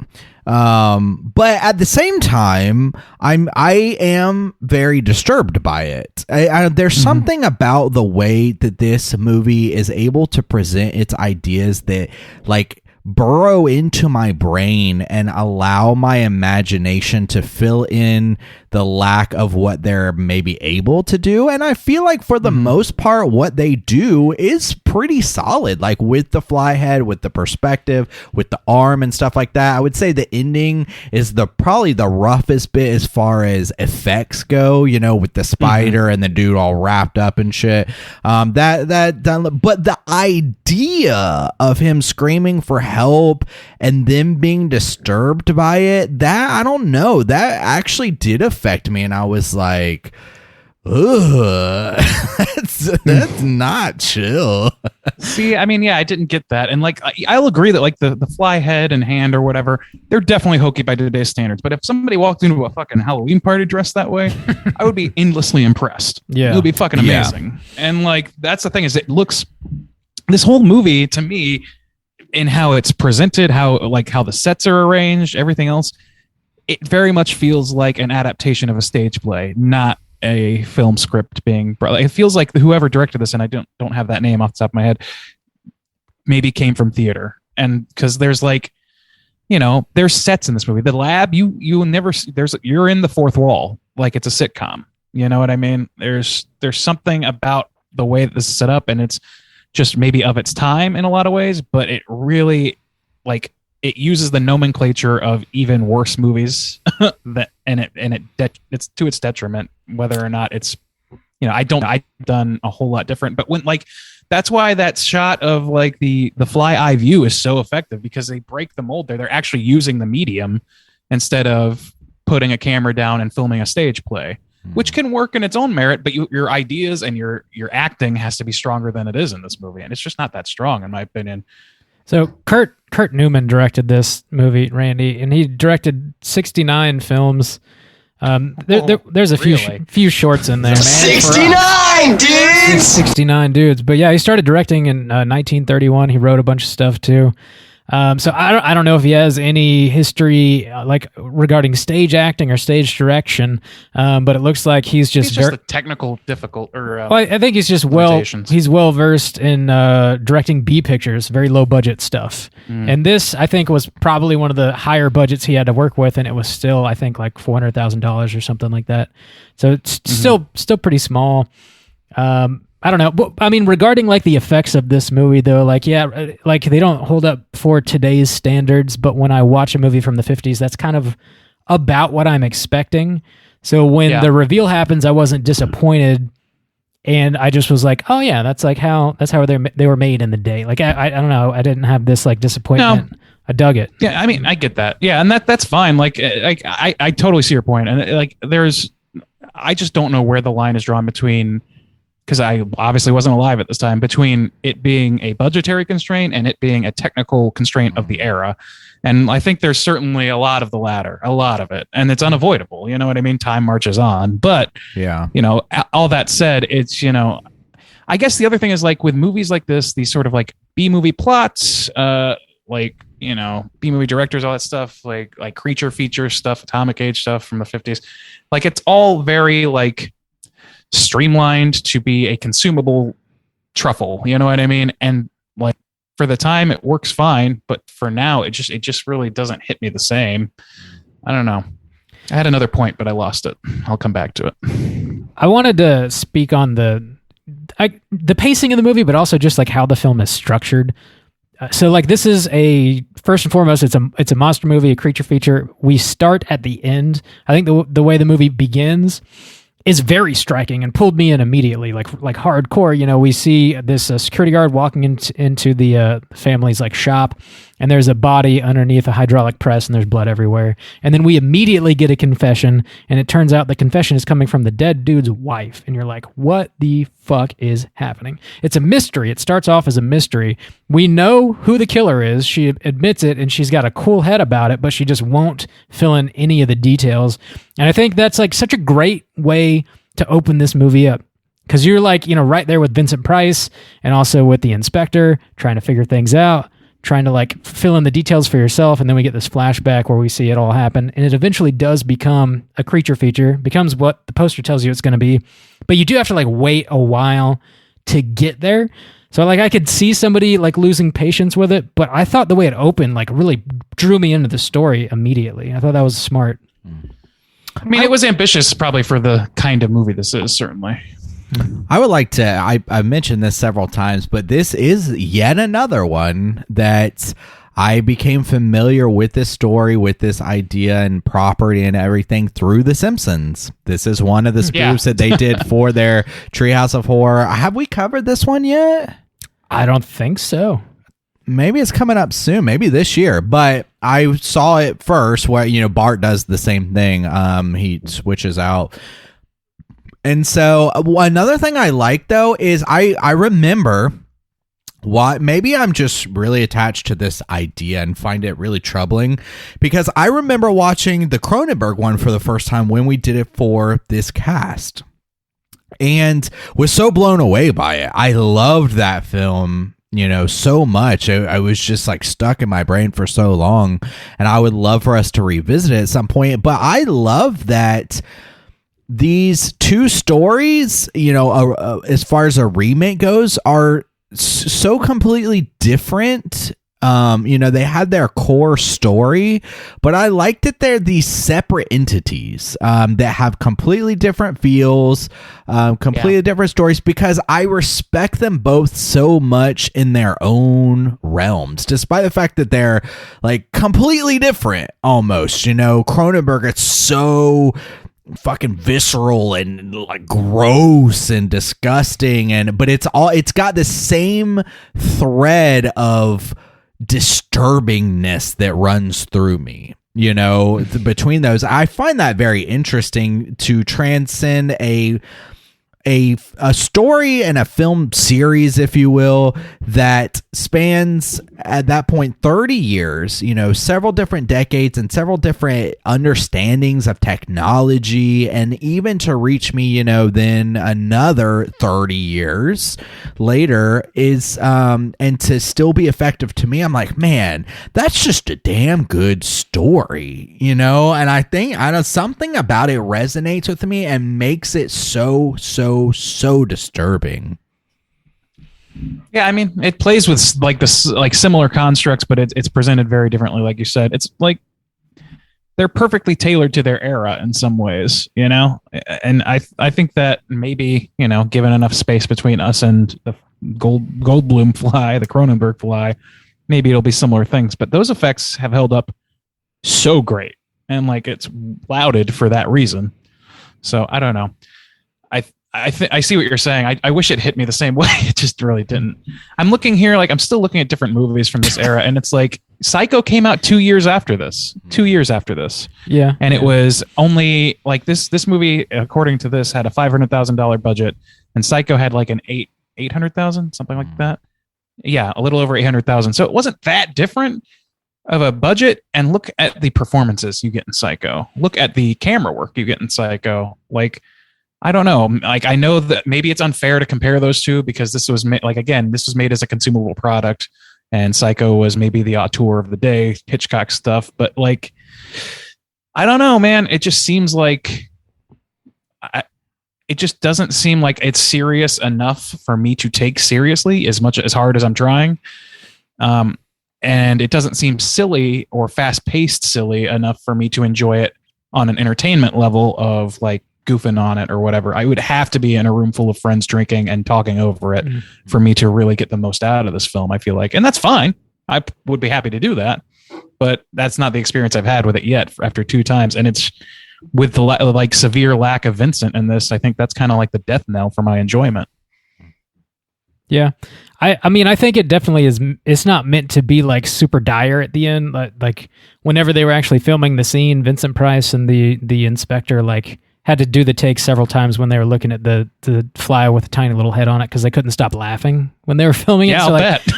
But at the same time, I am very disturbed by it. There's something about the way that this movie is able to present its ideas that like burrow into my brain and allow my imagination to fill in the lack of what they're maybe able to do. And I feel like for the most part, what they do is pretty solid, like with the fly head, with the perspective, with the arm and stuff like that. I would say the ending is probably the roughest bit as far as effects go, with the spider and the dude all wrapped up and shit. But the idea of him screaming for help and then being disturbed by it, that I don't know, that actually did affect me, and I was like, ugh, that's not chill. See, I didn't get that, and like I'll agree that like the fly head and hand or whatever, they're definitely hokey by today's standards. But if somebody walked into a fucking Halloween party dressed that way, I would be endlessly impressed. Yeah, it would be fucking amazing. And like that's the thing, is it looks, this whole movie to me in how it's presented, how the sets are arranged, everything else, it very much feels like an adaptation of a stage play, not a film script being brought. It feels like whoever directed this, and I don't have that name off the top of my head, maybe came from theater. And because there's there's sets in this movie. The lab, you're in the fourth wall, like it's a sitcom. You know what I mean? There's something about the way that this is set up, and it's just maybe of its time in a lot of ways, but it really it uses the nomenclature of even worse movies it's to its detriment, whether or not it's, I've done a whole lot different, but when that's why that shot of the fly eye view is so effective, because they break the mold there. They're actually using the medium instead of putting a camera down and filming a stage play, which can work in its own merit, but your ideas and your acting has to be stronger than it is in this movie. And it's just not that strong, in my opinion. So Kurt Neumann directed this movie, Randy, and he directed 69 films. There's a few shorts in there. 69 dudes! 69 dudes. But yeah, he started directing in 1931. He wrote a bunch of stuff too. So I don't know if he has any history regarding stage acting or stage direction, but it looks like he's just a technical difficult. Well, I think he's just well versed in directing B pictures, very low budget stuff. And this, I think, was probably one of the higher budgets he had to work with, and it was still, I think, like $400,000 or something like that. So it's still pretty small. I don't know. But, I mean, regarding the effects of this movie, though, they don't hold up for today's standards. But when I watch a movie from the 50s, that's kind of about what I'm expecting. So when the reveal happens, I wasn't disappointed, and I just was like, oh yeah, that's how they were made in the day. I don't know. I didn't have this disappointment. No. I dug it. Yeah, I mean, I get that. Yeah, and that's fine. I totally see your point, and I just don't know where the line is drawn between. Because I obviously wasn't alive at this time, between it being a budgetary constraint and it being a technical constraint of the era. And I think there's certainly a lot of the latter, a lot of it. And it's unavoidable. You know what I mean? Time marches on. But, all that said, it's, I guess the other thing is with movies like this, these sort of B-movie plots, B-movie directors, all that stuff, like creature feature stuff, Atomic Age stuff from the 50s. It's all very streamlined to be a consumable truffle, you know what I mean? And for the time it works fine, but for now it just really doesn't hit me the same. I don't know. I had another point, but I lost it. I'll come back to it. I wanted to speak on the pacing of the movie, but also just how the film is structured. So this is first and foremost, it's a monster movie, a creature feature. We start at the end. I think the way the movie begins is very striking and pulled me in immediately, like hardcore. We see this security guard walking into the family's shop, and there's a body underneath a hydraulic press, and there's blood everywhere. And then we immediately get a confession, and it turns out the confession is coming from the dead dude's wife. And you're like, what the fuck is happening? It's a mystery. It starts off as a mystery. We know who the killer is. She admits it, and she's got a cool head about it, but she just won't fill in any of the details. And I think that's such a great way to open this movie up. Because you're right there with Vincent Price and also with the inspector trying to figure things out, trying to fill in the details for yourself. And then we get this flashback where we see it all happen. And it eventually does become a creature feature, becomes what the poster tells you it's going to be. But you do have to wait a while to get there. So I could see somebody losing patience with it, but I thought the way it opened really drew me into the story immediately. I thought that was smart. I mean, it was ambitious probably for the kind of movie this is, certainly. I would like to, I've mentioned this several times, but this is yet another one that I became familiar with this story, with this idea and property and everything through The Simpsons. This is one of the spoofs that they did for their Treehouse of Horror. Have we covered this one yet? I don't think so. Maybe it's coming up soon, maybe this year, but I saw it first where, Bart does the same thing. He switches out. And so another thing I like, though, is I remember maybe I'm just really attached to this idea and find it really troubling, because I remember watching the Cronenberg one for the first time when we did it for this cast and was so blown away by it. I loved that film so much. I was just like stuck in my brain for so long, and I would love for us to revisit it at some point. But I love that these two stories, as far as a remake goes, are so completely different. They had their core story, but I like that they're these separate entities that have completely different feels, completely different stories, because I respect them both so much in their own realms, despite the fact that they're like completely different almost. Cronenberg, it's so fucking visceral and like gross and disgusting, but it's got the same thread of disturbingness that runs through me, between those. I find that very interesting to transcend a story and a film series, if you will, that spans at that point 30 years, several different decades and several different understandings of technology, and even to reach me, then another 30 years later is and to still be effective to me. I'm like, man, that's just a damn good story, and I think something about it resonates with me and makes it so disturbing. Yeah, I mean, it plays with like similar constructs, but it's presented very differently. Like you said, it's like they're perfectly tailored to their era in some ways, And I think that maybe given enough space between us and the Goldblum fly, the Cronenberg fly, maybe it'll be similar things. But those effects have held up so great, and like it's lauded for that reason. So I don't know. I see what you're saying. I wish it hit me the same way. It just really didn't. I'm looking here, like I'm still looking at different movies from this era, and it's like Psycho came out 2 years after this. 2 years after this. Yeah. And it was only like this movie, according to this, had a $500,000 budget, and Psycho had like an 800,000, something like that. Yeah, a little over 800,000. So it wasn't that different of a budget. And look at the performances you get in Psycho. Look at the camera work you get in Psycho. Like, I don't know. Like, I know that maybe it's unfair to compare those two because this was this was made as a consumable product, and Psycho was maybe the auteur of the day, Hitchcock stuff. But like, I don't know, man. It just seems like it just doesn't seem like it's serious enough for me to take seriously as hard as I'm trying. And it doesn't seem silly or fast-paced silly enough for me to enjoy it on an entertainment level of like goofing on it or whatever. I would have to be in a room full of friends drinking and talking over it for me to really get the most out of this film, I feel like. And that's fine. I would be happy to do that. But that's not the experience I've had with it yet after 2 times. And it's with the like severe lack of Vincent in this, I think that's kind of like the death knell for my enjoyment. Yeah. I mean, I think it definitely is. It's not meant to be like super dire at the end. Like whenever they were actually filming the scene, Vincent Price and the inspector like had to do the take several times when they were looking at the fly with a tiny little head on it because they couldn't stop laughing when they were filming it. Yeah, so, I'll like, bet.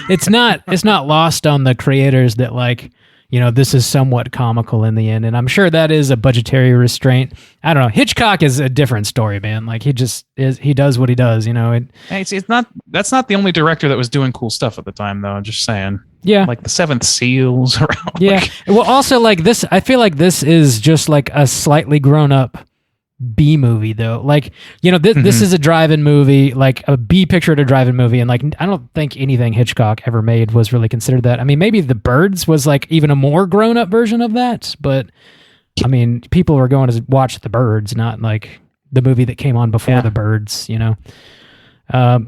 it's not lost on the creators that like, this is somewhat comical in the end. And I'm sure that is a budgetary restraint. I don't know. Hitchcock is a different story, man. Like he just is, he does what he does, Hey, see, that's not the only director that was doing cool stuff at the time, though. I'm just saying. Yeah. Like the Seventh Seals. Yeah. Well, also like this, I feel like this is just like a slightly grown up B movie though. Like, this is a drive-in movie, like a B picture at a drive-in movie. And like, I don't think anything Hitchcock ever made was really considered that. I mean, maybe The Birds was like even a more grown-up version of that. But I mean, people were going to watch The Birds, not like the movie that came on before The Birds, Yeah. I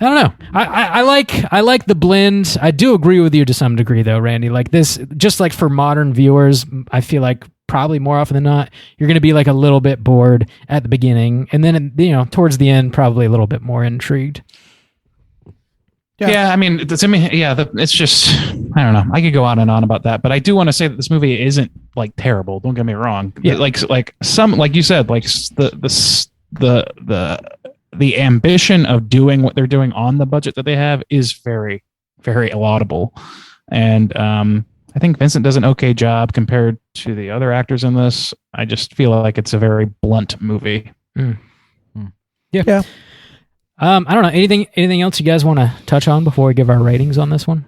don't know. I like the blend. I do agree with you to some degree though, Randy. Like this, just like for modern viewers, I feel like probably more often than not, you're going to be like a little bit bored at the beginning. And then, towards the end, probably a little bit more intrigued. Yeah, I mean, it's just, I don't know. I could go on and on about that, but I do want to say that this movie isn't like terrible. Don't get me wrong. Yeah. Like some, like you said, like the ambition of doing what they're doing on the budget that they have is very, very laudable. And I think Vincent does an okay job compared to the other actors in this. I just feel like it's a very blunt movie. Yeah. I don't know. Anything else you guys want to touch on before we give our ratings on this one?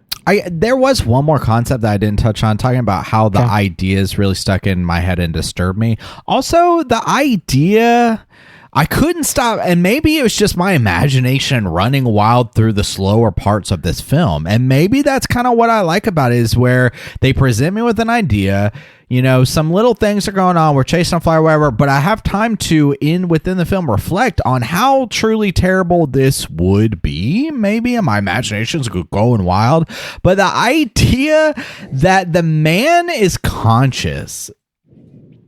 There was one more concept that I didn't touch on, talking about how the ideas really stuck in my head and disturbed me. Also, the idea, I couldn't stop, and maybe it was just my imagination running wild through the slower parts of this film. And maybe that's kind of what I like about it, is where they present me with an idea, you know, some little things are going on, we're chasing a fly or whatever, but I have time to, within the film, reflect on how truly terrible this would be. Maybe, and my imagination's going wild. But the idea that the man is conscious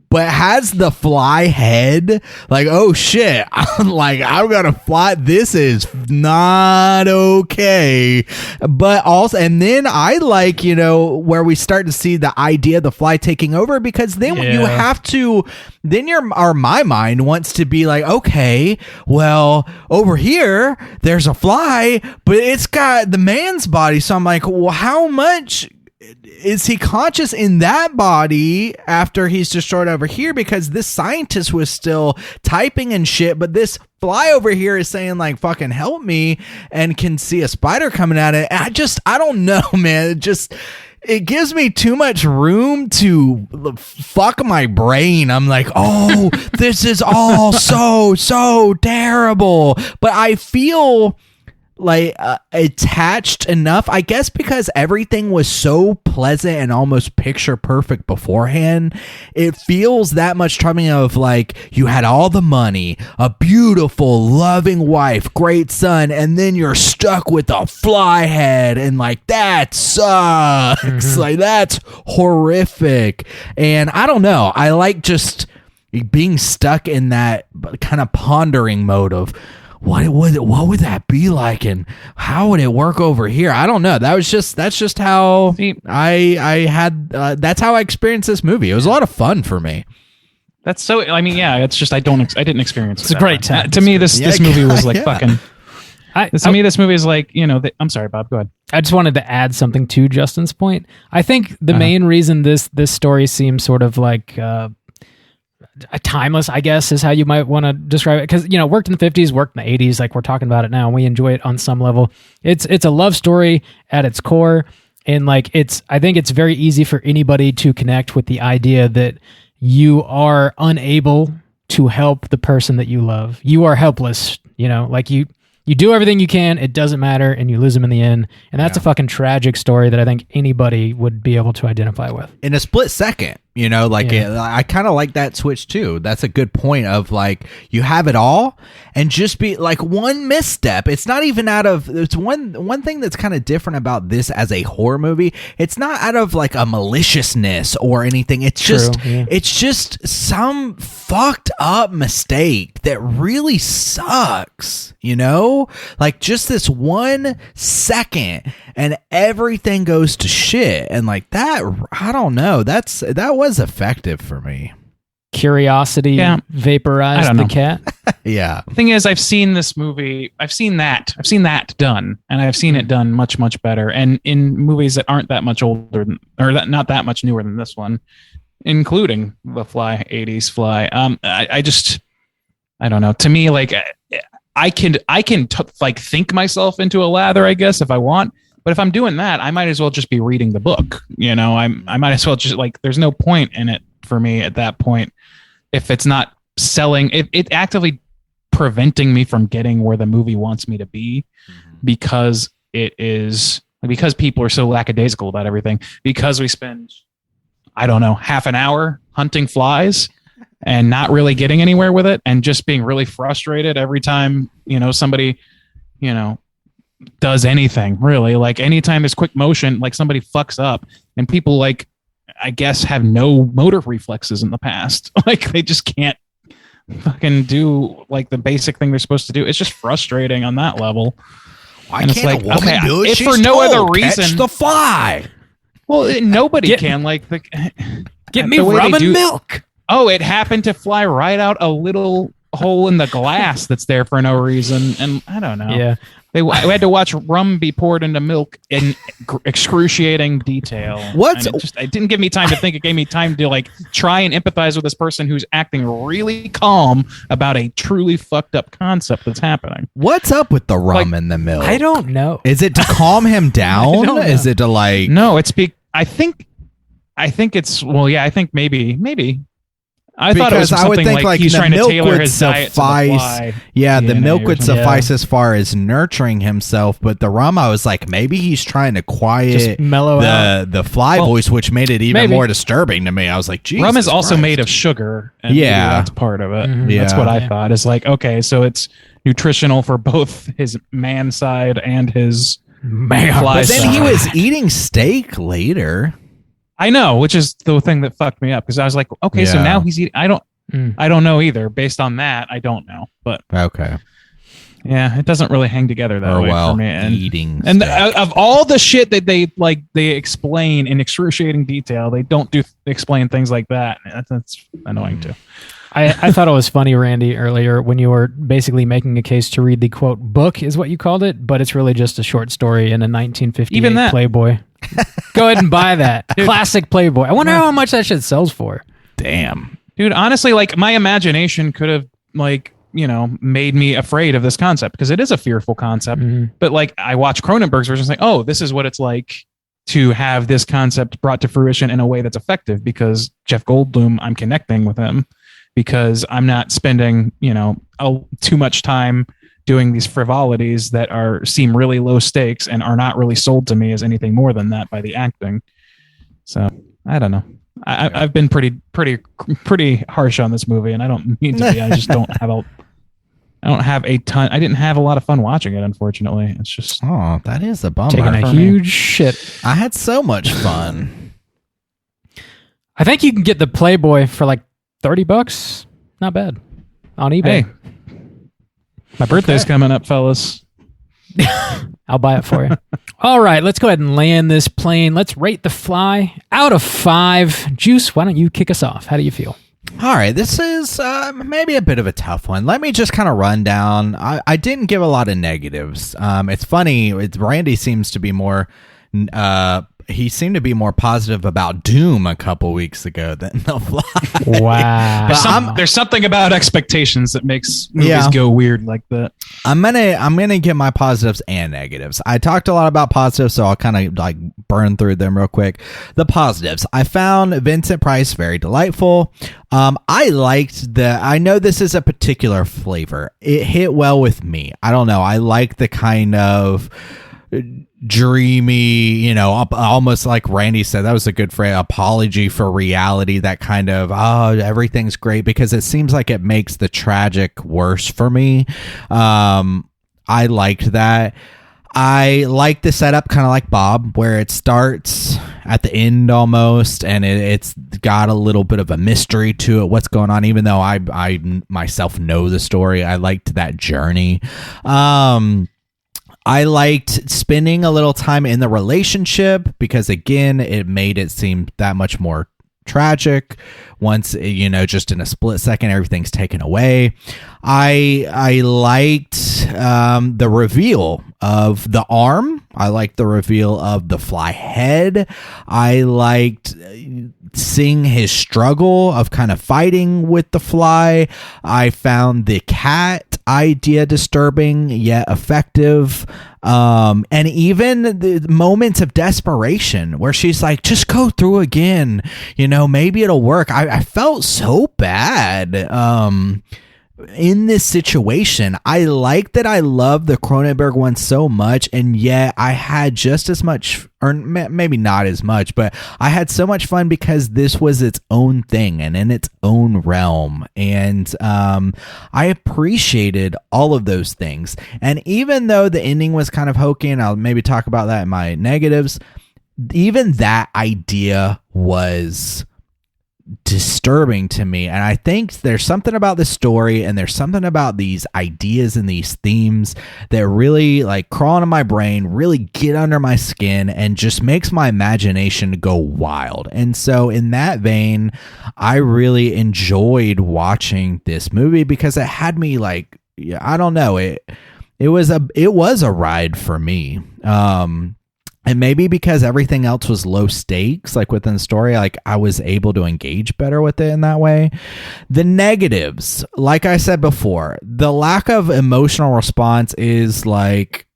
but has the fly head, like, oh shit, I'm gonna fly, this is not okay. But also, and then I like, you know, where we start to see the idea of the fly taking over, because then you have to, then my mind wants to be like, okay, well, over here there's a fly, but it's got the man's body, so I'm like, well, how much is he conscious in that body after he's destroyed over here? Because this scientist was still typing and shit, but this fly over here is saying, like, fucking help me, and can see a spider coming at it. And I don't know, man. It gives me too much room to fuck my brain. I'm like, oh, this is all so terrible. But I feel like attached enough, I guess, because everything was so pleasant and almost picture perfect beforehand. It feels that much charming, of like, you had all the money, a beautiful loving wife, great son, and then you're stuck with a fly head, and like, that sucks. Like, that's horrific. And I don't know, I like just being stuck in that kind of pondering mode of, what would that be like, and how would it work over here? I don't know. That's just how I had. That's how I experienced this movie. It was a lot of fun for me. That's so. I mean, yeah. It's just I didn't experience. It's a great time. To me, this movie was like fucking. To me, this movie is like, you know. I'm sorry, Bob. Go ahead. I just wanted to add something to Justin's point. I think the main reason this story seems sort of like timeless, I guess, is how you might want to describe it, because, you know, worked in the 50s, worked in the 80s, like we're talking about it now, and we enjoy it on some level. It's a love story at its core, and like, I think it's very easy for anybody to connect with the idea that you are unable to help the person that you love. You are helpless, you know, like you do everything you can, it doesn't matter, and you lose them in the end. And that's a fucking tragic story that I think anybody would be able to identify with. In a split second, you know, like, I kind of like that switch too. That's a good point of, like, you have it all, and just be like one misstep. It's not even out of, it's one thing that's kind of different about this as a horror movie. It's not out of like a maliciousness or anything. It's just some fucked up mistake that really sucks, you know, like just this 1 second and everything goes to shit. And like that, I don't know. That was effective for me. Curiosity vaporized the cat. Yeah. Thing is, I've seen this movie. I've seen that done, and I've seen it done much, much better. And in movies that aren't that much older not that much newer than this one, including The Fly, 80s Fly. I don't know. To me, like, I can like think myself into a lather, I guess, if I want. But if I'm doing that, I might as well just be reading the book. You know, I might as well just, like, there's no point in it for me at that point. If it's not selling, it actively preventing me from getting where the movie wants me to be, because because people are so lackadaisical about everything, because we spend, I don't know, half an hour hunting flies and not really getting anywhere with it, and just being really frustrated every time, you know, somebody, you know, does anything, really. Like, anytime there's quick motion, like somebody fucks up, and people, like, I guess, have no motor reflexes in the past. Like, they just can't fucking do like the basic thing they're supposed to do. It's just frustrating on that level. Why can't a woman do it? If for no other reason, catch the fly. Well, nobody can. Like, get me rum and milk. Oh, it happened to fly right out a little hole in the glass that's there for no reason, and I don't know. Yeah, We had to watch rum be poured into milk in excruciating detail. It didn't give me time to think. It gave me time to like try and empathize with this person who's acting really calm about a truly fucked up concept that's happening. What's up with the rum in the milk? I don't know. Is it to calm him down? Is it to like? No, it's I think it's I think maybe. I thought it was something like he's trying to tailor his diet to the fly. Yeah, the milk would suffice as far as nurturing himself, but the rum, I was like, maybe he's trying to quiet the fly voice, which made it even more disturbing to me. I was like, Jesus rum is also Christ. made of sugar. And that's part of it. Mm-hmm. That's what I thought. It's like, okay, so it's nutritional for both his man side and his fly But then side. he was eating steak later. I know, which is the thing that fucked me up because I was like, okay, so now he's eating. I don't know either. Based on that, I don't know. But okay, yeah, it doesn't really hang together that way for me. And eating and steak. of all the shit that they explain in excruciating detail, they don't explain things like that. That's annoying too. I thought it was funny, Randy, earlier when you were basically making a case to read the quote book is what you called it, but it's really just a short story in a 1958 Playboy. Go ahead and buy that. Classic Playboy. I wonder how much that shit sells for. Damn. Dude, honestly, like my imagination could have made me afraid of this concept because it is a fearful concept. Mm-hmm. But like I watch Cronenberg's version, like, oh, this is what it's like to have this concept brought to fruition in a way that's effective because Jeff Goldblum, I'm connecting with him because I'm not spending, too much time doing these frivolities that seem really low stakes and are not really sold to me as anything more than that by the acting. So I don't know. I've been pretty harsh on this movie, and I don't mean to be. I just don't have a ton. I didn't have a lot of fun watching it. Unfortunately, it's just that is a bummer. Taking a huge shit. I had so much fun. I think you can get the Playboy for like $30. Not bad on eBay. Hey. My birthday's coming up, fellas. I'll buy it for you. All right, let's go ahead and land this plane. Let's rate The Fly out of 5. Juice, why don't you kick us off? How do you feel? All right, this is maybe a bit of a tough one. Let me just kind of run down. I didn't give a lot of negatives. It's funny. Randy seems to be more... he seemed to be more positive about Doom a couple weeks ago than The Fly. Wow. There's something about expectations that makes movies go weird like that. I'm gonna get my positives and negatives. I talked a lot about positives, so I'll kind of like burn through them real quick. The positives: I found Vincent Price very delightful. I liked I know this is a particular flavor. It hit well with me. I don't know. I like the kind of dreamy, almost like Randy said, that was a good phrase, apology for reality, that kind of everything's great, because it seems like it makes the tragic worse for me. I liked that. I like the setup, kind of like Bob, where it starts at the end almost, and it's got a little bit of a mystery to it, what's going on, even though I myself know the story. I liked that journey. I liked spending a little time in the relationship because, again, it made it seem that much more tragic once, just in a split second, everything's taken away. I liked the reveal of the arm. I liked the reveal of the fly head. I liked seeing his struggle of kind of fighting with the fly. I found the cat idea disturbing yet effective. And even the moments of desperation where she's like, just go through again, maybe it'll work. I felt so bad in this situation. I like that I love the Cronenberg one so much, and yet I had just as much, or maybe not as much, but I had so much fun because this was its own thing and in its own realm. And I appreciated all of those things. And even though the ending was kind of hokey, and I'll maybe talk about that in my negatives, even that idea was disturbing to me. And I think there's something about the story, and there's something about these ideas and these themes that really like crawl into my brain, really get under my skin, and just makes my imagination go wild. And so in that vein, I really enjoyed watching this movie because it had me like, I don't know, it was a ride for me. And maybe because everything else was low stakes, like within the story, like I was able to engage better with it in that way. The negatives, like I said before, the lack of emotional response is like,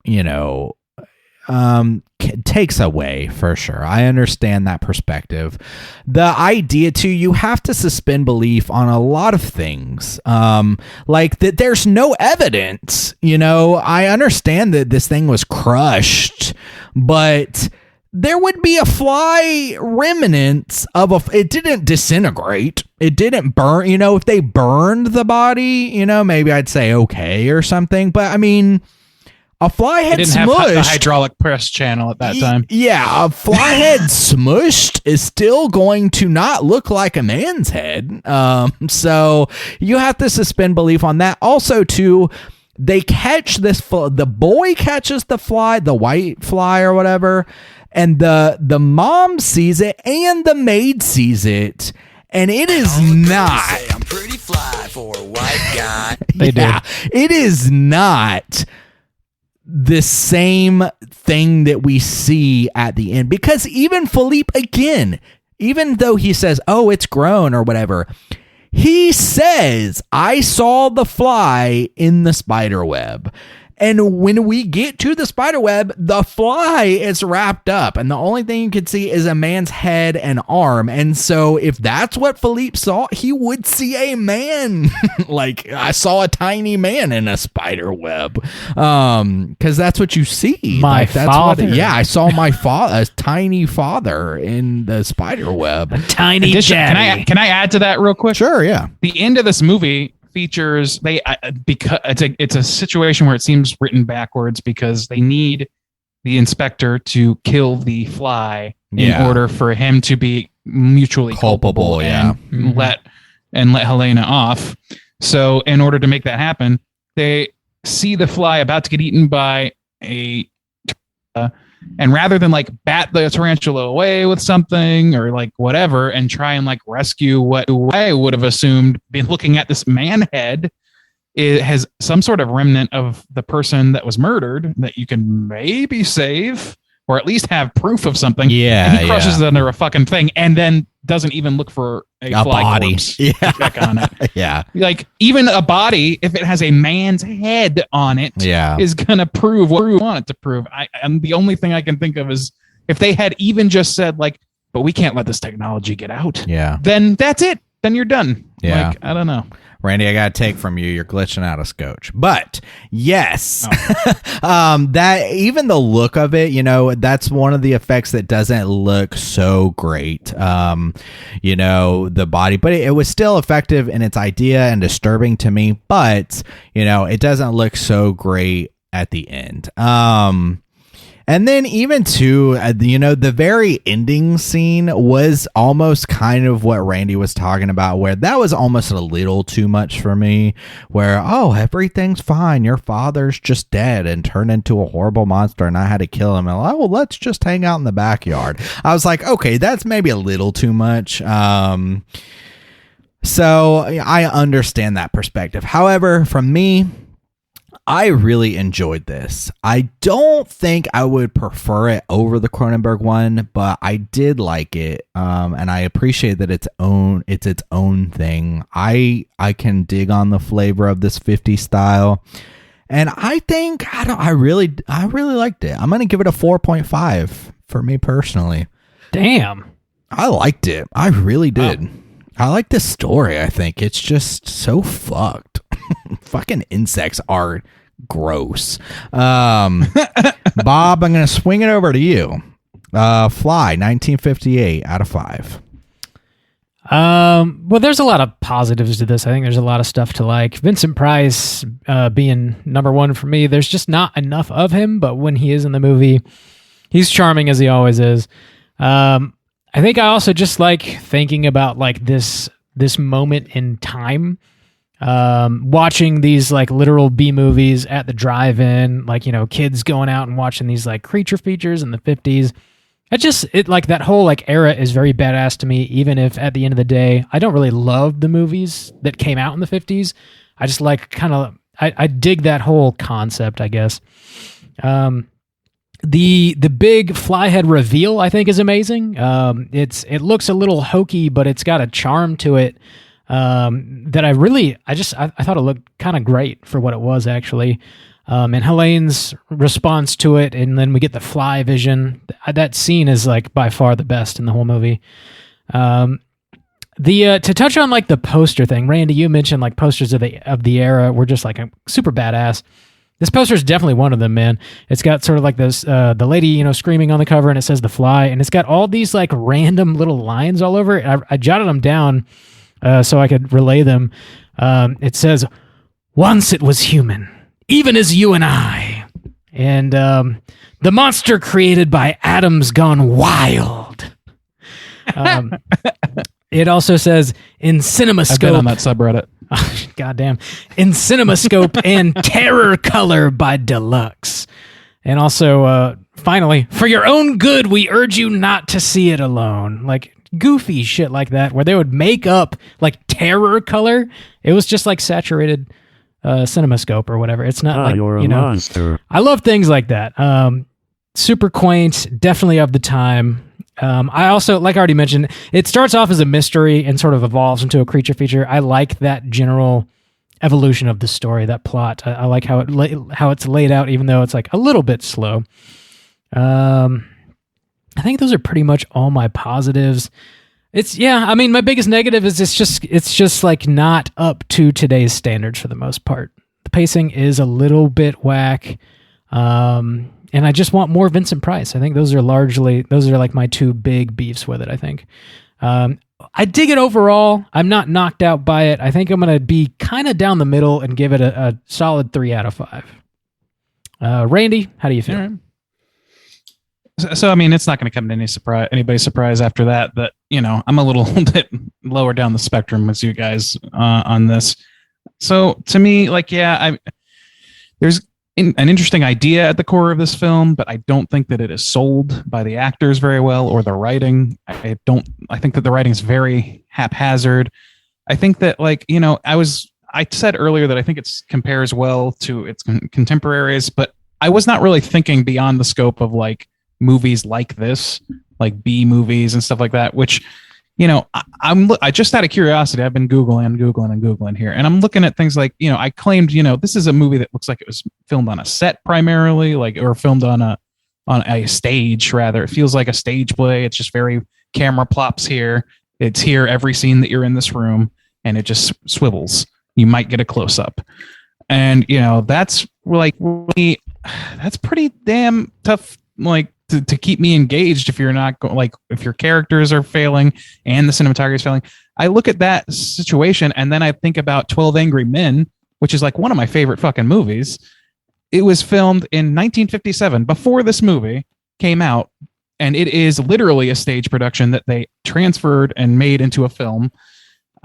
takes away for sure. I understand that perspective. The idea too, you have to suspend belief on a lot of things. Like that there's no evidence, I understand that this thing was crushed, but there would be a fly remnants of it didn't disintegrate. It didn't burn, if they burned the body, maybe I'd say okay or something, but I mean, a fly head didn't smushed. have the hydraulic press channel at that time. Yeah, a fly head smushed is still going to not look like a man's head. So you have to suspend belief on that. Also, too, they catch this. The boy catches the fly, the white fly or whatever, and the mom sees it and the maid sees it. And it is not. I'm pretty fly for a white guy. It is not the same thing that we see at the end, because even Philippe, again, even though he says, oh, it's grown or whatever, he says, I saw the fly in the spider web. And when we get to the spider web, the fly is wrapped up, and the only thing you can see is a man's head and arm. And so if that's what Philippe saw, he would see a man. Like, I saw a tiny man in a spider web. Because that's what you see. My father. I saw my father, a tiny father in the spider web. A tiny daddy. Can I add to that real quick? Sure, yeah. The end of this movie features because it's a situation where it seems written backwards, because they need the inspector to kill the fly in order for him to be mutually culpable and let Helena off. So in order to make that happen, they see the fly about to get eaten by a and rather than like bat the tarantula away with something or like whatever and try and like rescue what I would have assumed, been looking at this man head, it has some sort of remnant of the person that was murdered that you can maybe save or at least have proof of something. Yeah. And he crushes it under a fucking thing and then doesn't even look for a fly body. corpse to check on it. Yeah. Like even a body, if it has a man's head on it, is going to prove what we want it to prove. And the only thing I can think of is if they had even just said like, but we can't let this technology get out. Yeah. Then that's it. Then you're done. Yeah. Like, I don't know. Randy, I got to take from you. You're glitching out of scotch. But yes, that even the look of it, that's one of the effects that doesn't look so great. The body, but it was still effective in its idea and disturbing to me. But, it doesn't look so great at the end. And then even to, the very ending scene was almost kind of what Randy was talking about, where that was almost a little too much for me, where, oh, everything's fine. Your father's just dead and turned into a horrible monster and I had to kill him. And well, let's just hang out in the backyard. I was like, okay, that's maybe a little too much. So I understand that perspective. However, from me, I really enjoyed this. I don't think I would prefer it over the Cronenberg one, but I did like it, and I appreciate that it's its own thing. I can dig on the flavor of this 50s style, and I think I really liked it. I'm gonna give it a 4.5 for me personally. Damn, I liked it. I really did. Wow. I like this story. I think it's just so fucked. Fucking insects are gross. Bob, I'm going to swing it over to you. Fly, 1958 out of 5. Well, there's a lot of positives to this. I think there's a lot of stuff to like. Vincent Price being number one for me. There's just not enough of him, but when he is in the movie, he's charming as he always is. I think I also just like thinking about like this moment in time. Watching these like literal B movies at the drive-in, like, kids going out and watching these like creature features in the 50s. It like that whole like era is very badass to me, even if at the end of the day, I don't really love the movies that came out in the 50s. I just like I dig that whole concept, I guess. The big flyhead reveal, I think, is amazing. It looks a little hokey, but it's got a charm to it that I thought it looked kind of great for what it was, actually. And Helene's response to it, and then we get the fly vision. That scene is like by far the best in the whole movie. To touch on like the poster thing, Randy, you mentioned like posters of the era were just like super badass. This poster is definitely one of them, man. It's got sort of like this, the lady, screaming on the cover, and it says The Fly, and it's got all these like random little lines all over it. I jotted them down so I could relay them. It says, "Once it was human, even as you and I, and the monster created by atoms gone wild." It also says, "In CinemaScope." I've been on that subreddit. Goddamn. "In CinemaScope and Terror Color by Deluxe." And also, finally, "For your own good, we urge you not to see it alone." Like goofy shit like that, where they would make up like Terror Color. It was just like saturated CinemaScope or whatever. It's not like, you're a monster. I love things like that. Super quaint, definitely of the time. I also, like I already mentioned, it starts off as a mystery and sort of evolves into a creature feature. I like that general evolution of the story, that plot. I like how it's laid out, even though it's like a little bit slow. I think those are pretty much all my positives. My biggest negative is it's just like not up to today's standards for the most part. The pacing is a little bit whack. And I just want more Vincent Price. I think those are like my two big beefs with it, I think. I dig it overall. I'm not knocked out by it. I think I'm going to be kind of down the middle and give it a solid 3 out of 5. Randy, how do you feel? Right. So, I mean, it's not going to come to anybody's surprise after that, I'm a little bit lower down the spectrum as you guys on this. So to me, there's an interesting idea at the core of this film, but I don't think that it is sold by the actors very well or the writing. I think that the writing is very haphazard. I think that I said earlier that I think it compares well to its contemporaries, but I was not really thinking beyond the scope of like movies like this, like B movies and stuff like that, which, I just out of curiosity, I've been Googling here, and I'm looking at things like, I claimed, this is a movie that looks like it was filmed on a set primarily, or filmed on a stage rather. It feels like a stage play. It's just very camera plops here. It's here every scene that you're in this room, and it just swivels. You might get a close up, and that's like really, that's pretty damn tough. Like. To keep me engaged if you're not if your characters are failing and the cinematography is failing. I look at that situation and then I think about 12 Angry Men, which is like one of my favorite fucking movies. It was filmed in 1957 before this movie came out, and it is literally a stage production that they transferred and made into a film.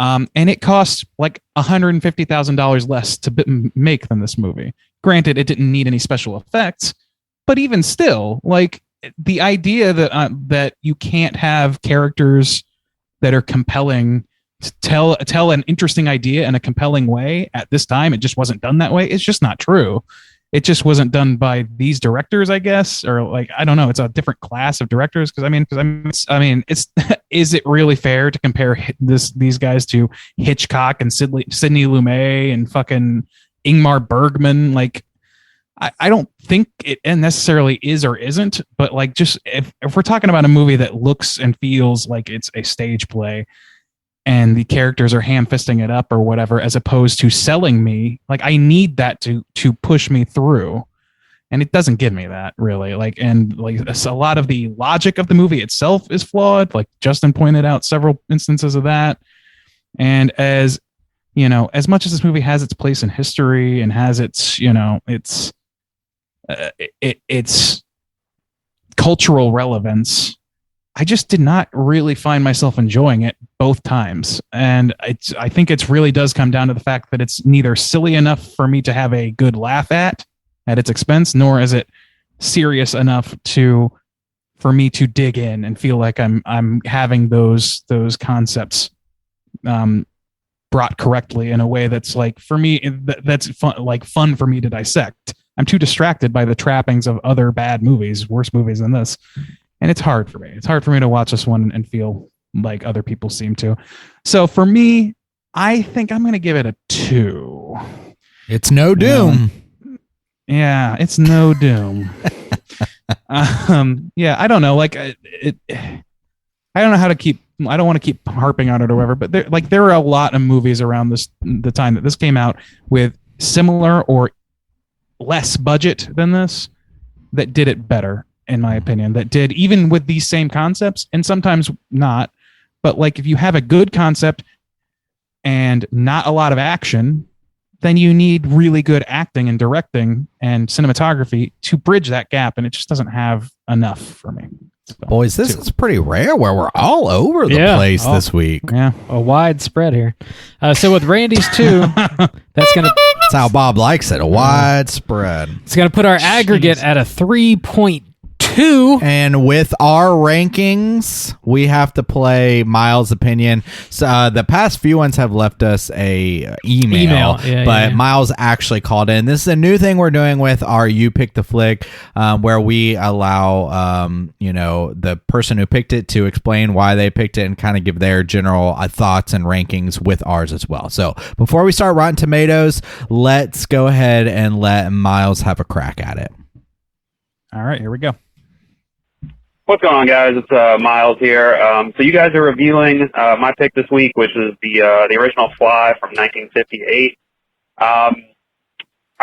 And it cost like $150,000 less to make than this movie. Granted, it didn't need any special effects, but even still, like, the idea that you can't have characters that are compelling to tell an interesting idea in a compelling way at this time, it just wasn't done that way. It's just not true. It just wasn't done by these directors, I guess, or like, I don't know. It's a different class of directors. Cause it's, is it really fair to compare these guys to Hitchcock and Sidney Lumet and fucking Ingmar Bergman? Like, I don't think it necessarily is or isn't, but like, just if we're talking about a movie that looks and feels like it's a stage play and the characters are ham-fisting it up or whatever, as opposed to selling me, like, I need that to push me through. And it doesn't give me that, really. Like, and like, a lot of the logic of the movie itself is flawed. Like Justin pointed out several instances of that. And as much as this movie has its place in history and has its cultural relevance, I just did not really find myself enjoying it both times. And I think it really does come down to the fact that it's neither silly enough for me to have a good laugh at its expense, nor is it serious enough for me to dig in and feel like I'm having those concepts brought correctly in a way that's like, for me, that's fun for me to dissect. I'm too distracted by the trappings of other bad movies, worse movies than this. And it's hard for me. It's hard for me to watch this one and feel like other people seem to. So for me, I think I'm going to give it a 2. It's no Doom. Yeah, it's no Doom. Yeah, I don't know. Like, I don't know how to keep. I don't want to keep harping on it or whatever. But there are a lot of movies around the time that this came out with similar or less budget than this that did it better, in my opinion. That did, even with these same concepts, and sometimes not. But like, if you have a good concept and not a lot of action, then you need really good acting and directing and cinematography to bridge that gap, and it just doesn't have enough for me. So, Boys, this is pretty rare where we're all over the place this week. Yeah, a wide spread here. So with Randy's 2, that's how Bob likes it, a wide spread. It's gonna put our aggregate at a 3.2. And with our rankings, we have to play Miles' opinion. So the past few ones have left us a email. But Miles actually called in. This is a new thing we're doing with our You Pick the Flick, where we allow the person who picked it to explain why they picked it and kind of give their general thoughts and rankings with ours as well. So before we start Rotten Tomatoes, let's go ahead and let Miles have a crack at it. All right, here we go. What's going on, guys? It's Miles here. So you guys are reviewing my pick this week, which is the original Fly from 1958. I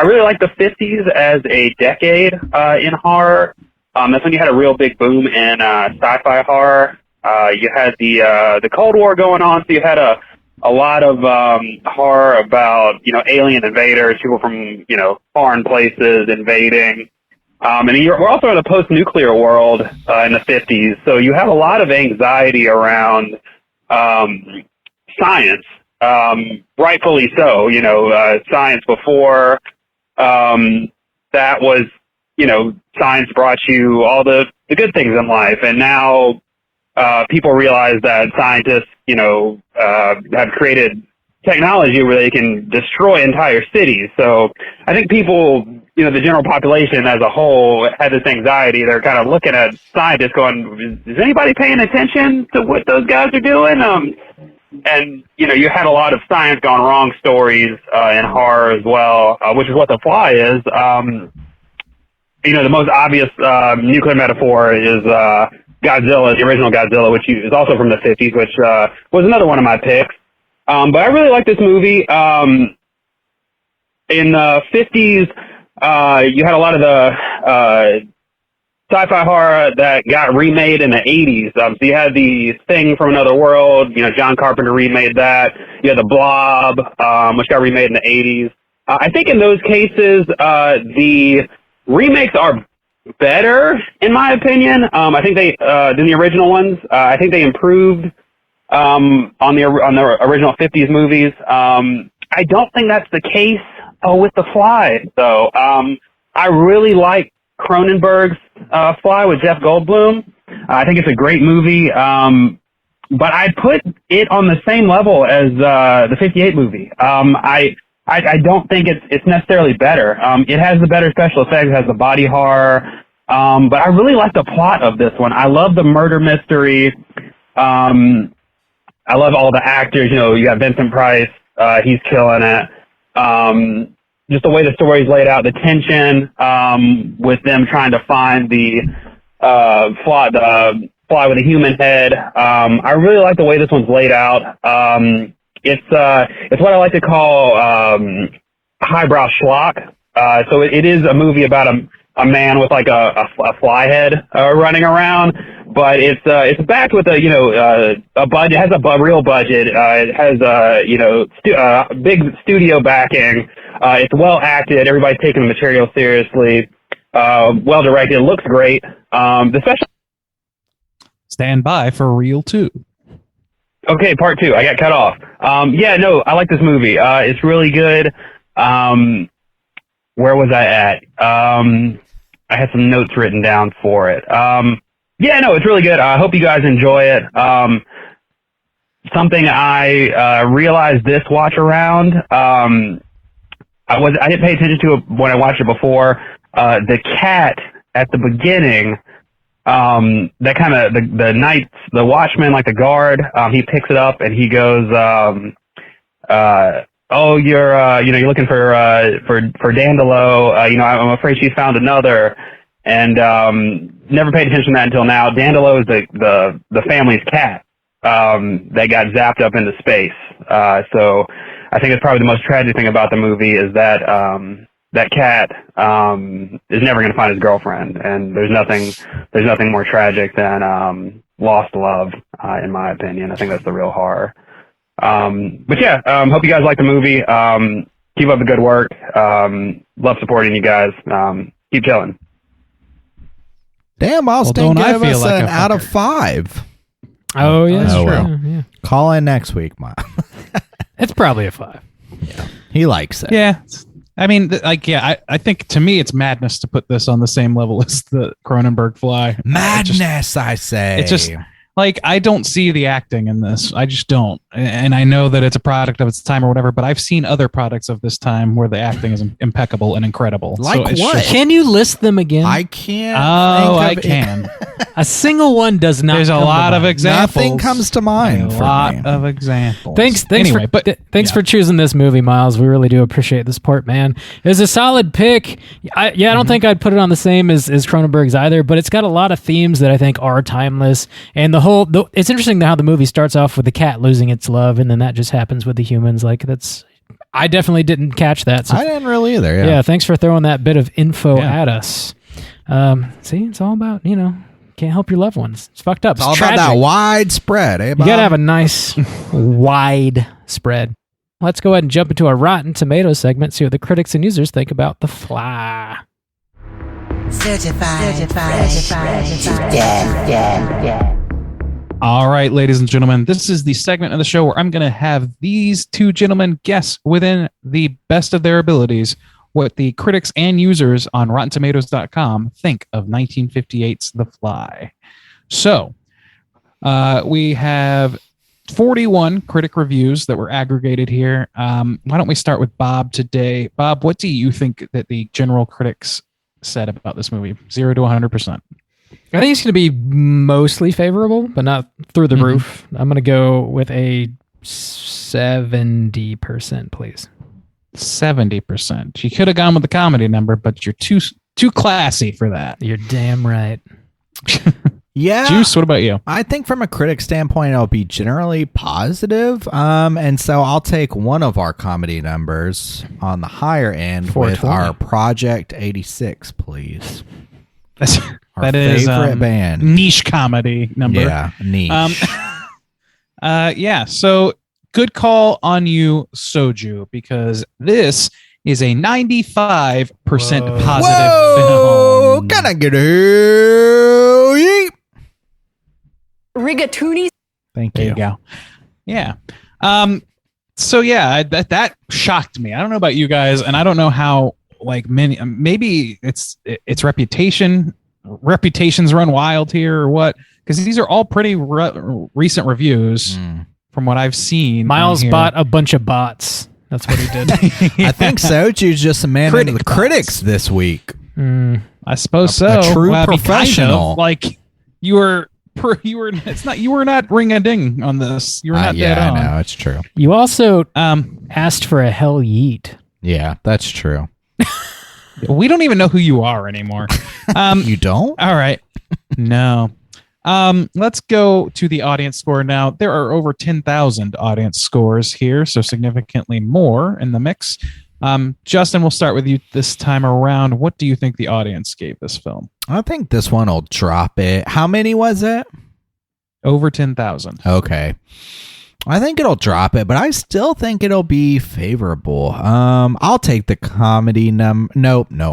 really like the 50s as a decade in horror. That's when you had a real big boom in sci-fi horror. You had the Cold War going on, so you had a lot of horror about alien invaders, people from foreign places invading. And we're also in a post-nuclear world in the 50s, so you have a lot of anxiety around science, rightfully so. Science before that was, science brought you all the good things in life, and now people realize that scientists, have created technology where they can destroy entire cities. So I think people, the general population as a whole had this anxiety. They're kind of looking at scientists going, is anybody paying attention to what those guys are doing? And, you had a lot of science gone wrong stories in horror as well, which is what The Fly is. The most obvious nuclear metaphor is Godzilla, the original Godzilla, which is also from the 50s, which was another one of my picks. But I really like this movie. In the 50s, you had a lot of the sci-fi horror that got remade in the 80s. So you had the Thing from Another World. John Carpenter remade that. You had The Blob, which got remade in the 80s. I think in those cases, the remakes are better, in my opinion. I think they than the original ones. I think they improved on the original 50s movies. I don't think that's the case with The Fly, though. I really like Cronenberg's Fly with Jeff Goldblum. I think it's a great movie, but I'd put it on the same level as the 58 movie. I don't think it's necessarily better. It has the better special effects, it has the body horror, but I really like the plot of this one. I love the murder mystery. I love all the actors. You got Vincent Price. He's killing it. Just the way the story's laid out, the tension with them trying to find the fly with a human head. I really like the way this one's laid out. It's what I like to call highbrow schlock. So it is a movie about a man with like a fly head running around. But it's backed with a budget. It has a real budget. It has big studio backing. It's well acted. Everybody's taking the material seriously. Well directed. It looks great. The special. Stand by for reel 2. Okay, part 2. I got cut off. I like this movie. It's really good. Where was I at? I had some notes written down for it. It's really good. I hope you guys enjoy it. something I realized this watch around. I didn't pay attention to it when I watched it before. The cat at the beginning, that kind of the watchman, like the guard, he picks it up and he goes, "Oh, you're looking for Dandelo. I'm afraid she's found another." And never paid attention to that until now. Dandelo is the family's cat that got zapped up into space. So I think it's probably the most tragic thing about the movie is that that cat is never going to find his girlfriend, and there's nothing more tragic than lost love, in my opinion. I think that's the real horror. But yeah, hope you guys like the movie. Keep up the good work. Love supporting you guys. Keep chilling. Damn, Austin gave us an out of 5. Oh, yeah, that's true. Well. Yeah. Call in next week, Miles. It's probably a 5. Yeah, he likes it. Yeah. I mean, I think to me it's madness to put this on the same level as the Cronenberg Fly. Madness, I say. It's just like I don't see the acting in this. I just don't. And I know that it's a product of its time or whatever, but I've seen other products of this time where the acting is impeccable and incredible. Like so what? Can you list them again? I can't. I can. A single one does not. There's a lot of examples. Nothing comes to mind. A lot of examples. Thanks anyway, for choosing this movie, Miles. We really do appreciate the support, man. It's a solid pick. I don't think I'd put it on the same as Cronenberg's either, but it's got a lot of themes that I think are timeless. And it's interesting how the movie starts off with the cat losing its love, and then that just happens with the humans. Like I definitely didn't catch that. So I didn't really either. Yeah. Thanks for throwing that bit of info at us. See, it's all about can't help your loved ones. It's fucked up. It's all about that wide spread, eh, Bob? You gotta have a nice wide spread. Let's go ahead and jump into our Rotten Tomatoes segment, see what the critics and users think about The Fly. Certified. All right, ladies and gentlemen, this is the segment of the show where I'm going to have these two gentlemen guess within the best of their abilities what the critics and users on RottenTomatoes.com think of 1958's The Fly. So, we have 41 critic reviews that were aggregated here. Why don't we start with Bob today? Bob, what do you think that the general critics said about this movie? 0 to 100%. I think it's going to be mostly favorable, but not through the roof. I'm going to go with a 70%, please. 70%. You could have gone with the comedy number, but you're too classy for that. You're damn right. Yeah. Juice, what about you? I think from a critic standpoint, it'll be generally positive. And so I'll take one of our comedy numbers on the higher end with our Project 86, please. That is favorite band. Niche comedy number. Yeah, niche. Yeah, so good call on you, Soju, because this is a 95% positive film. Can I get a Rigatoni? Thank There you. you go. Yeah. So yeah, that shocked me. I don't know about you guys, and I don't know how maybe it's reputations run wild here or what, because these are all pretty recent reviews from what I've seen. Miles bought a bunch of bots. That's what he did. I think Soju's just a man of the critics this week. I suppose so. A true I mean, professional. kind of, you were not ring a ding on this. You were not dead on. I know, it's true. You also asked for a hell yeet. Yeah, that's true. We don't even know who you are anymore. You don't? All right. No. Let's go to the audience score now. There are over 10,000 audience scores here, so significantly more in the mix. Justin, we'll start with you this time around. What do you think the audience gave this film? I think this one will drop it. How many was it? Over 10,000. Okay. I think it'll drop it, but I still think it'll be favorable. I'll take the comedy No,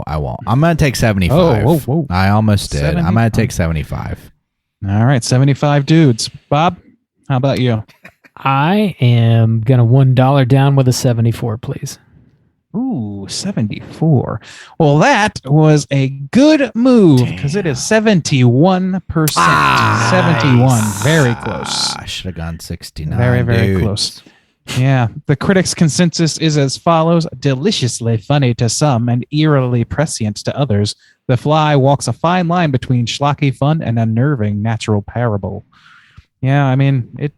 I won't. I'm going to take 75. Whoa. I almost did. 75. I'm going to take 75. All right, 75 dudes. Bob, how about you? I am going to $1 down with a 74, please. Ooh, 74. Well, that was a good move because it is 71%. 71. Very close. I should have gone 69. Very, very dude. close. Yeah. The critics' consensus is as follows. Deliciously funny to some and eerily prescient to others, The Fly walks a fine line between schlocky fun and unnerving natural parable. Yeah, I mean, it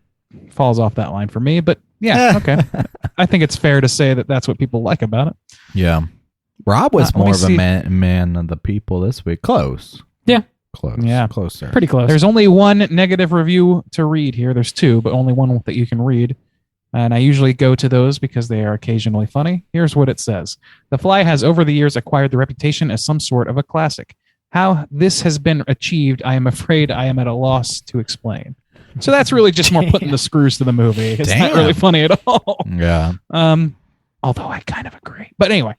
falls off that line for me, but yeah, okay. I think it's fair to say that that's what people like about it. Yeah. Rob was Let me more of a see. man of the people this week. Close. Yeah. Close. Yeah. Closer. Pretty close. There's only one negative review to read here. There's two, but only one that you can read. And I usually go to those because they are occasionally funny. Here's what it says. The Fly has over the years acquired the reputation as some sort of a classic. How this has been achieved, I am afraid I am at a loss to explain. So that's really just more putting the screws to the movie. It's not really funny at all. Yeah. Although I kind of agree. But anyway.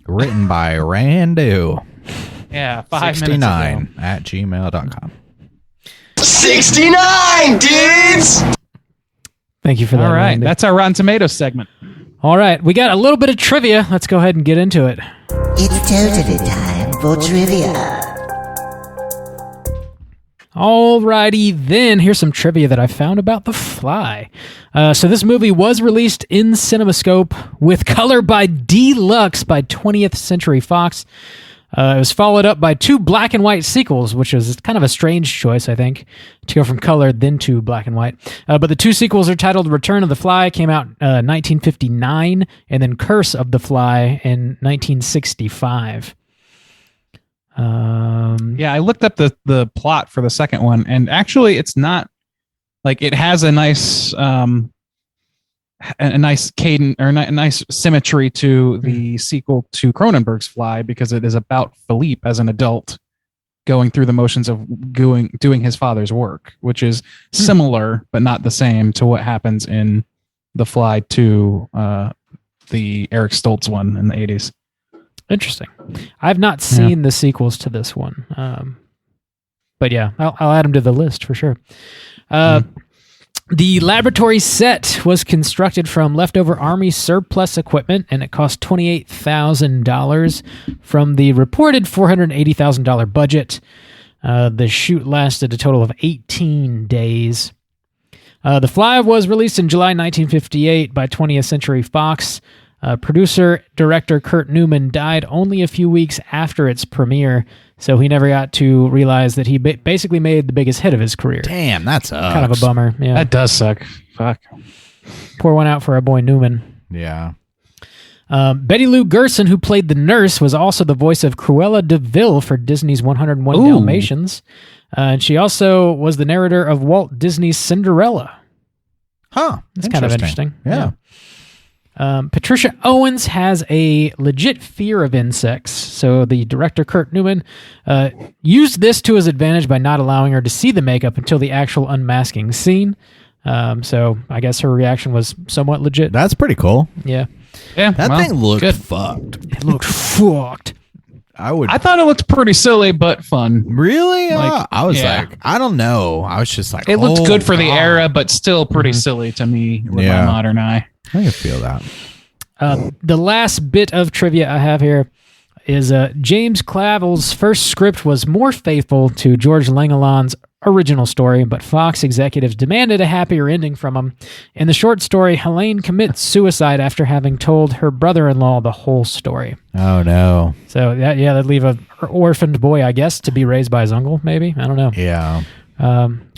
Written by Randu. Yeah, 5 69 minutes ago. at gmail.com. 69, dudes! Thank you for that. All right, Randy. that's our Rotten Tomatoes segment. All right, we got a little bit of trivia. Let's go ahead and get into it. It's totally time for trivia. Alrighty then, here's some trivia that I found about The Fly. So this movie was released in CinemaScope with color by Deluxe by 20th Century Fox. It was followed up by 2 black and white sequels, which was kind of a strange choice, I think, to go from color then to black and white. But the 2 sequels are titled Return of the Fly, came out 1959, and then Curse of the Fly in 1965. Yeah, I looked up the plot for the second one, and actually, it's not like it has a nice cadence or a nice symmetry to the sequel to Cronenberg's Fly because it is about Philippe as an adult going through the motions of doing his father's work, which is similar but not the same to what happens in The Fly 2, the Eric Stoltz one in the 80s. Interesting. I've not seen the sequels to this one. But yeah, I'll add them to the list for sure. The laboratory set was constructed from leftover Army surplus equipment, and it cost $28,000 from the reported $480,000 budget. The shoot lasted a total of 18 days. The Fly was released in July 1958 by 20th Century Fox. Producer-director Kurt Neumann died only a few weeks after its premiere, so he never got to realize that he basically made the biggest hit of his career. Damn, that's Kind of a bummer. Yeah, That does suck. Fuck. pour one out for our boy Neumann. Yeah. Betty Lou Gerson, who played the nurse, was also the voice of Cruella de Vil for Disney's 101 Ooh. Dalmatians. And she also was the narrator of Walt Disney's Cinderella. Huh. That's kind of interesting. Yeah. Patricia Owens has a legit fear of insects, so the director Kurt Neumann used this to his advantage by not allowing her to see the makeup until the actual unmasking scene. So I guess her reaction was somewhat legit. That's pretty cool. Yeah. Yeah, That well, thing looked good. fucked. It looked fucked. I thought it looked pretty silly but fun. Really? Like, I was yeah. like, I don't know. I was just like, It looked oh, good for the God. era, but still pretty silly to me with Yeah. my modern eye. I can feel that. The last bit of trivia I have here is James Clavell's first script was more faithful to George Langeland's original story, but Fox executives demanded a happier ending from him. In the short story, Helene commits suicide after having told her brother-in-law the whole story. Oh, no. So, that'd leave a orphaned boy, I guess, to be raised by his uncle, maybe? I don't know. Yeah.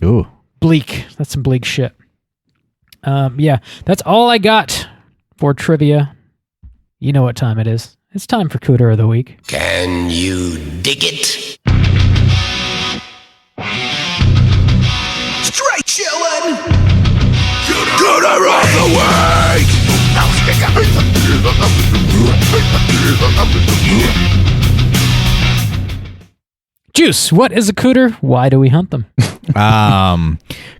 Ooh. Bleak. That's some bleak shit. That's all I got for trivia. You know what time it is. It's time for Cooter of the Week. Can you dig it? Straight chillin'. Cooter of the week. Juice, what is a cooter? Why do we hunt them?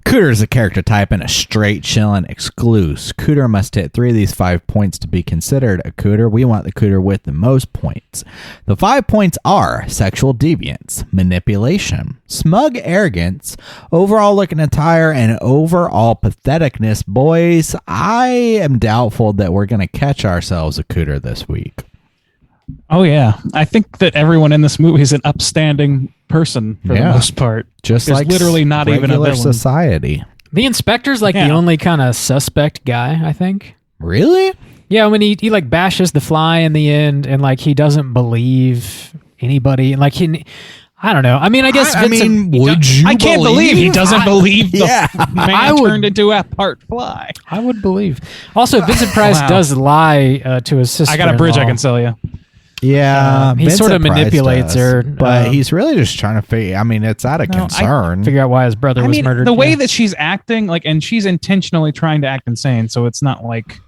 Cooter is a character type in a straight chillin' exclusive. Cooter must hit 3 of these 5 points to be considered a cooter. We want the cooter with the most points. The 5 points are sexual deviance, manipulation, smug arrogance, overall looking attire, and overall patheticness. Boys, I am doubtful that we're going to catch ourselves a cooter this week. Oh, yeah. I think that everyone in this movie is an upstanding person for the most part. Just There's like literally not even a villain. society. The inspector's like the only kind of suspect guy, I think. Really? Yeah, when he like bashes the fly in the end, and like he doesn't believe anybody, and like I don't know. I mean, I guess Vincent, I can't believe he doesn't believe the man turned into a part fly. I would believe. Also, Vincent Price does lie to his sister. I got a bridge I can sell you. Yeah, he sort of manipulates her, but he's really just trying to figure. I mean, it's out of concern. Figure out why his brother was murdered. The way that she's acting, like, and she's intentionally trying to act insane, so it's not like,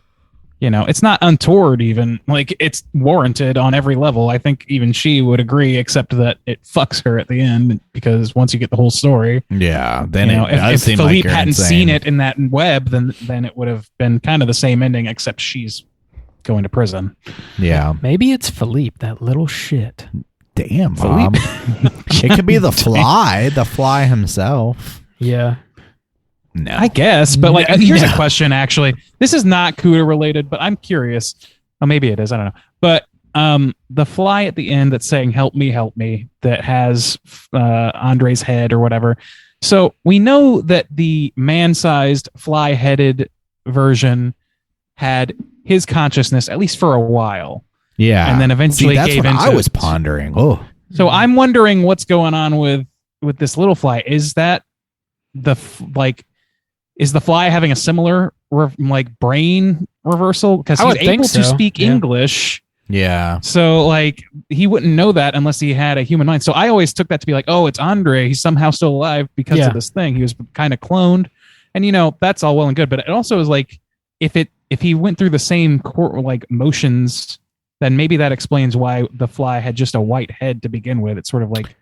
it's not untoward. Even like it's warranted on every level. I think even she would agree, except that it fucks her at the end because once you get the whole story, then if Philippe hadn't seen it in that web, then it would have been kind of the same ending, except she's going to prison. Yeah. Maybe it's Philippe, that little shit. Damn, Bob. It could be the fly himself. Yeah. No. I guess, but here's a question, actually. This is not Cooter related, but I'm curious. Oh, maybe it is. I don't know. But the fly at the end that's saying, help me, that has Andre's head or whatever. So we know that the man-sized fly-headed version had his consciousness, at least for a while. Yeah. And then eventually gave into I was pondering. Oh. So I'm wondering what's going on with this little fly. Is that is the fly having a similar brain reversal? Because he's able to speak English. Yeah. So he wouldn't know that unless he had a human mind. So I always took that to be like, oh, it's Andre. He's somehow still alive because of this thing. He was kind of cloned. And that's all well and good. But it also is like, if he went through the same motions, then maybe that explains why the fly had just a white head to begin with. It's sort of like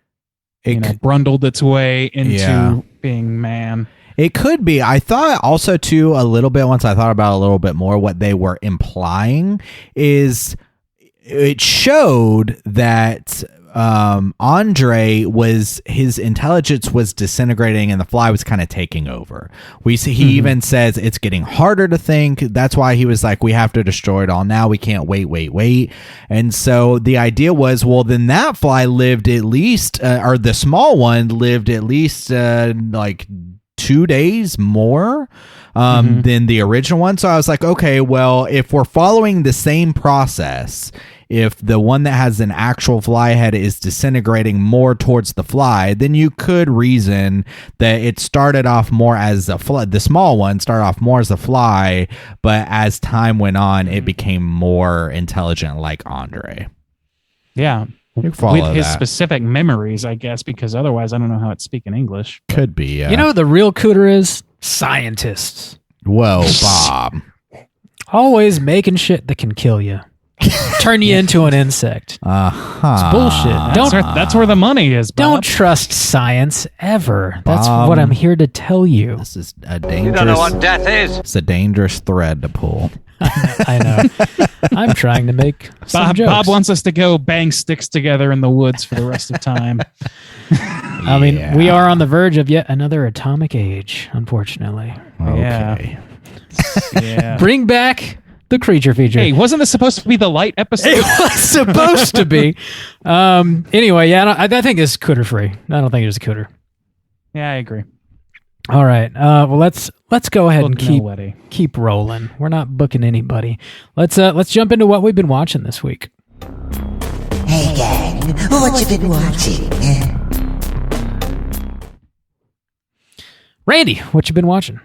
brundled its way into being man. It could be. I thought also too a little bit, once I thought about it a little bit more, what they were implying is it showed that Andre his intelligence was disintegrating and the fly was kind of taking over. We see he even says it's getting harder to think. That's why he was like, we have to destroy it all now. We can't wait. And so the idea was, well, then that fly lived at least, or the small one lived at least 2 days more than the original one. So I was like, okay, well, if we're following the same process, if the one that has an actual fly head is disintegrating more towards the fly, then you could reason that it started off more as a fly. The small one started off more as a fly, but as time went on, it became more intelligent like Andre. Yeah. With his specific memories, I guess, because otherwise I don't know how it's speaking English. Could be, yeah. You know what the real cooter is? Scientists. Whoa, Bob. Always making shit that can kill you. Turn you into an insect. It's bullshit. That's where the money is, Bob. Don't trust science ever. That's what I'm here to tell you. This is a dangerous... You don't know what death is. It's a dangerous thread to pull. I know. I'm trying to make some jokes. Bob wants us to go bang sticks together in the woods for the rest of time. I mean, we are on the verge of yet another atomic age, unfortunately. Okay. Yeah. Bring back the creature feature. Hey, wasn't this supposed to be the light episode? It was supposed to be. Anyway, I think it's cooter free. I don't think it was a cooter. Yeah, I agree. All right. Well, let's go ahead and keep rolling. We're not booking anybody. Let's jump into what we've been watching this week. Hey gang, what you been watching? Randy, what you been watching?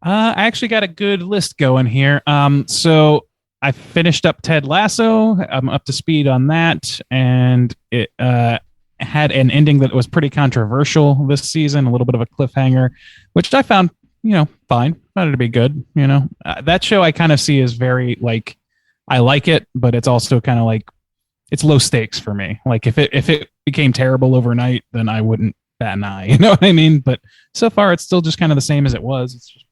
I actually got a good list going here. So I finished up Ted Lasso. I'm up to speed on that, and it had an ending that was pretty controversial this season, a little bit of a cliffhanger, which I found, fine. Found it to be good. That show I kind of see as very I like it, but it's also kind of it's low stakes for me. Like if it became terrible overnight, then I wouldn't bat an eye. You know what I mean? But so far, it's still just kind of the same as it was. It's just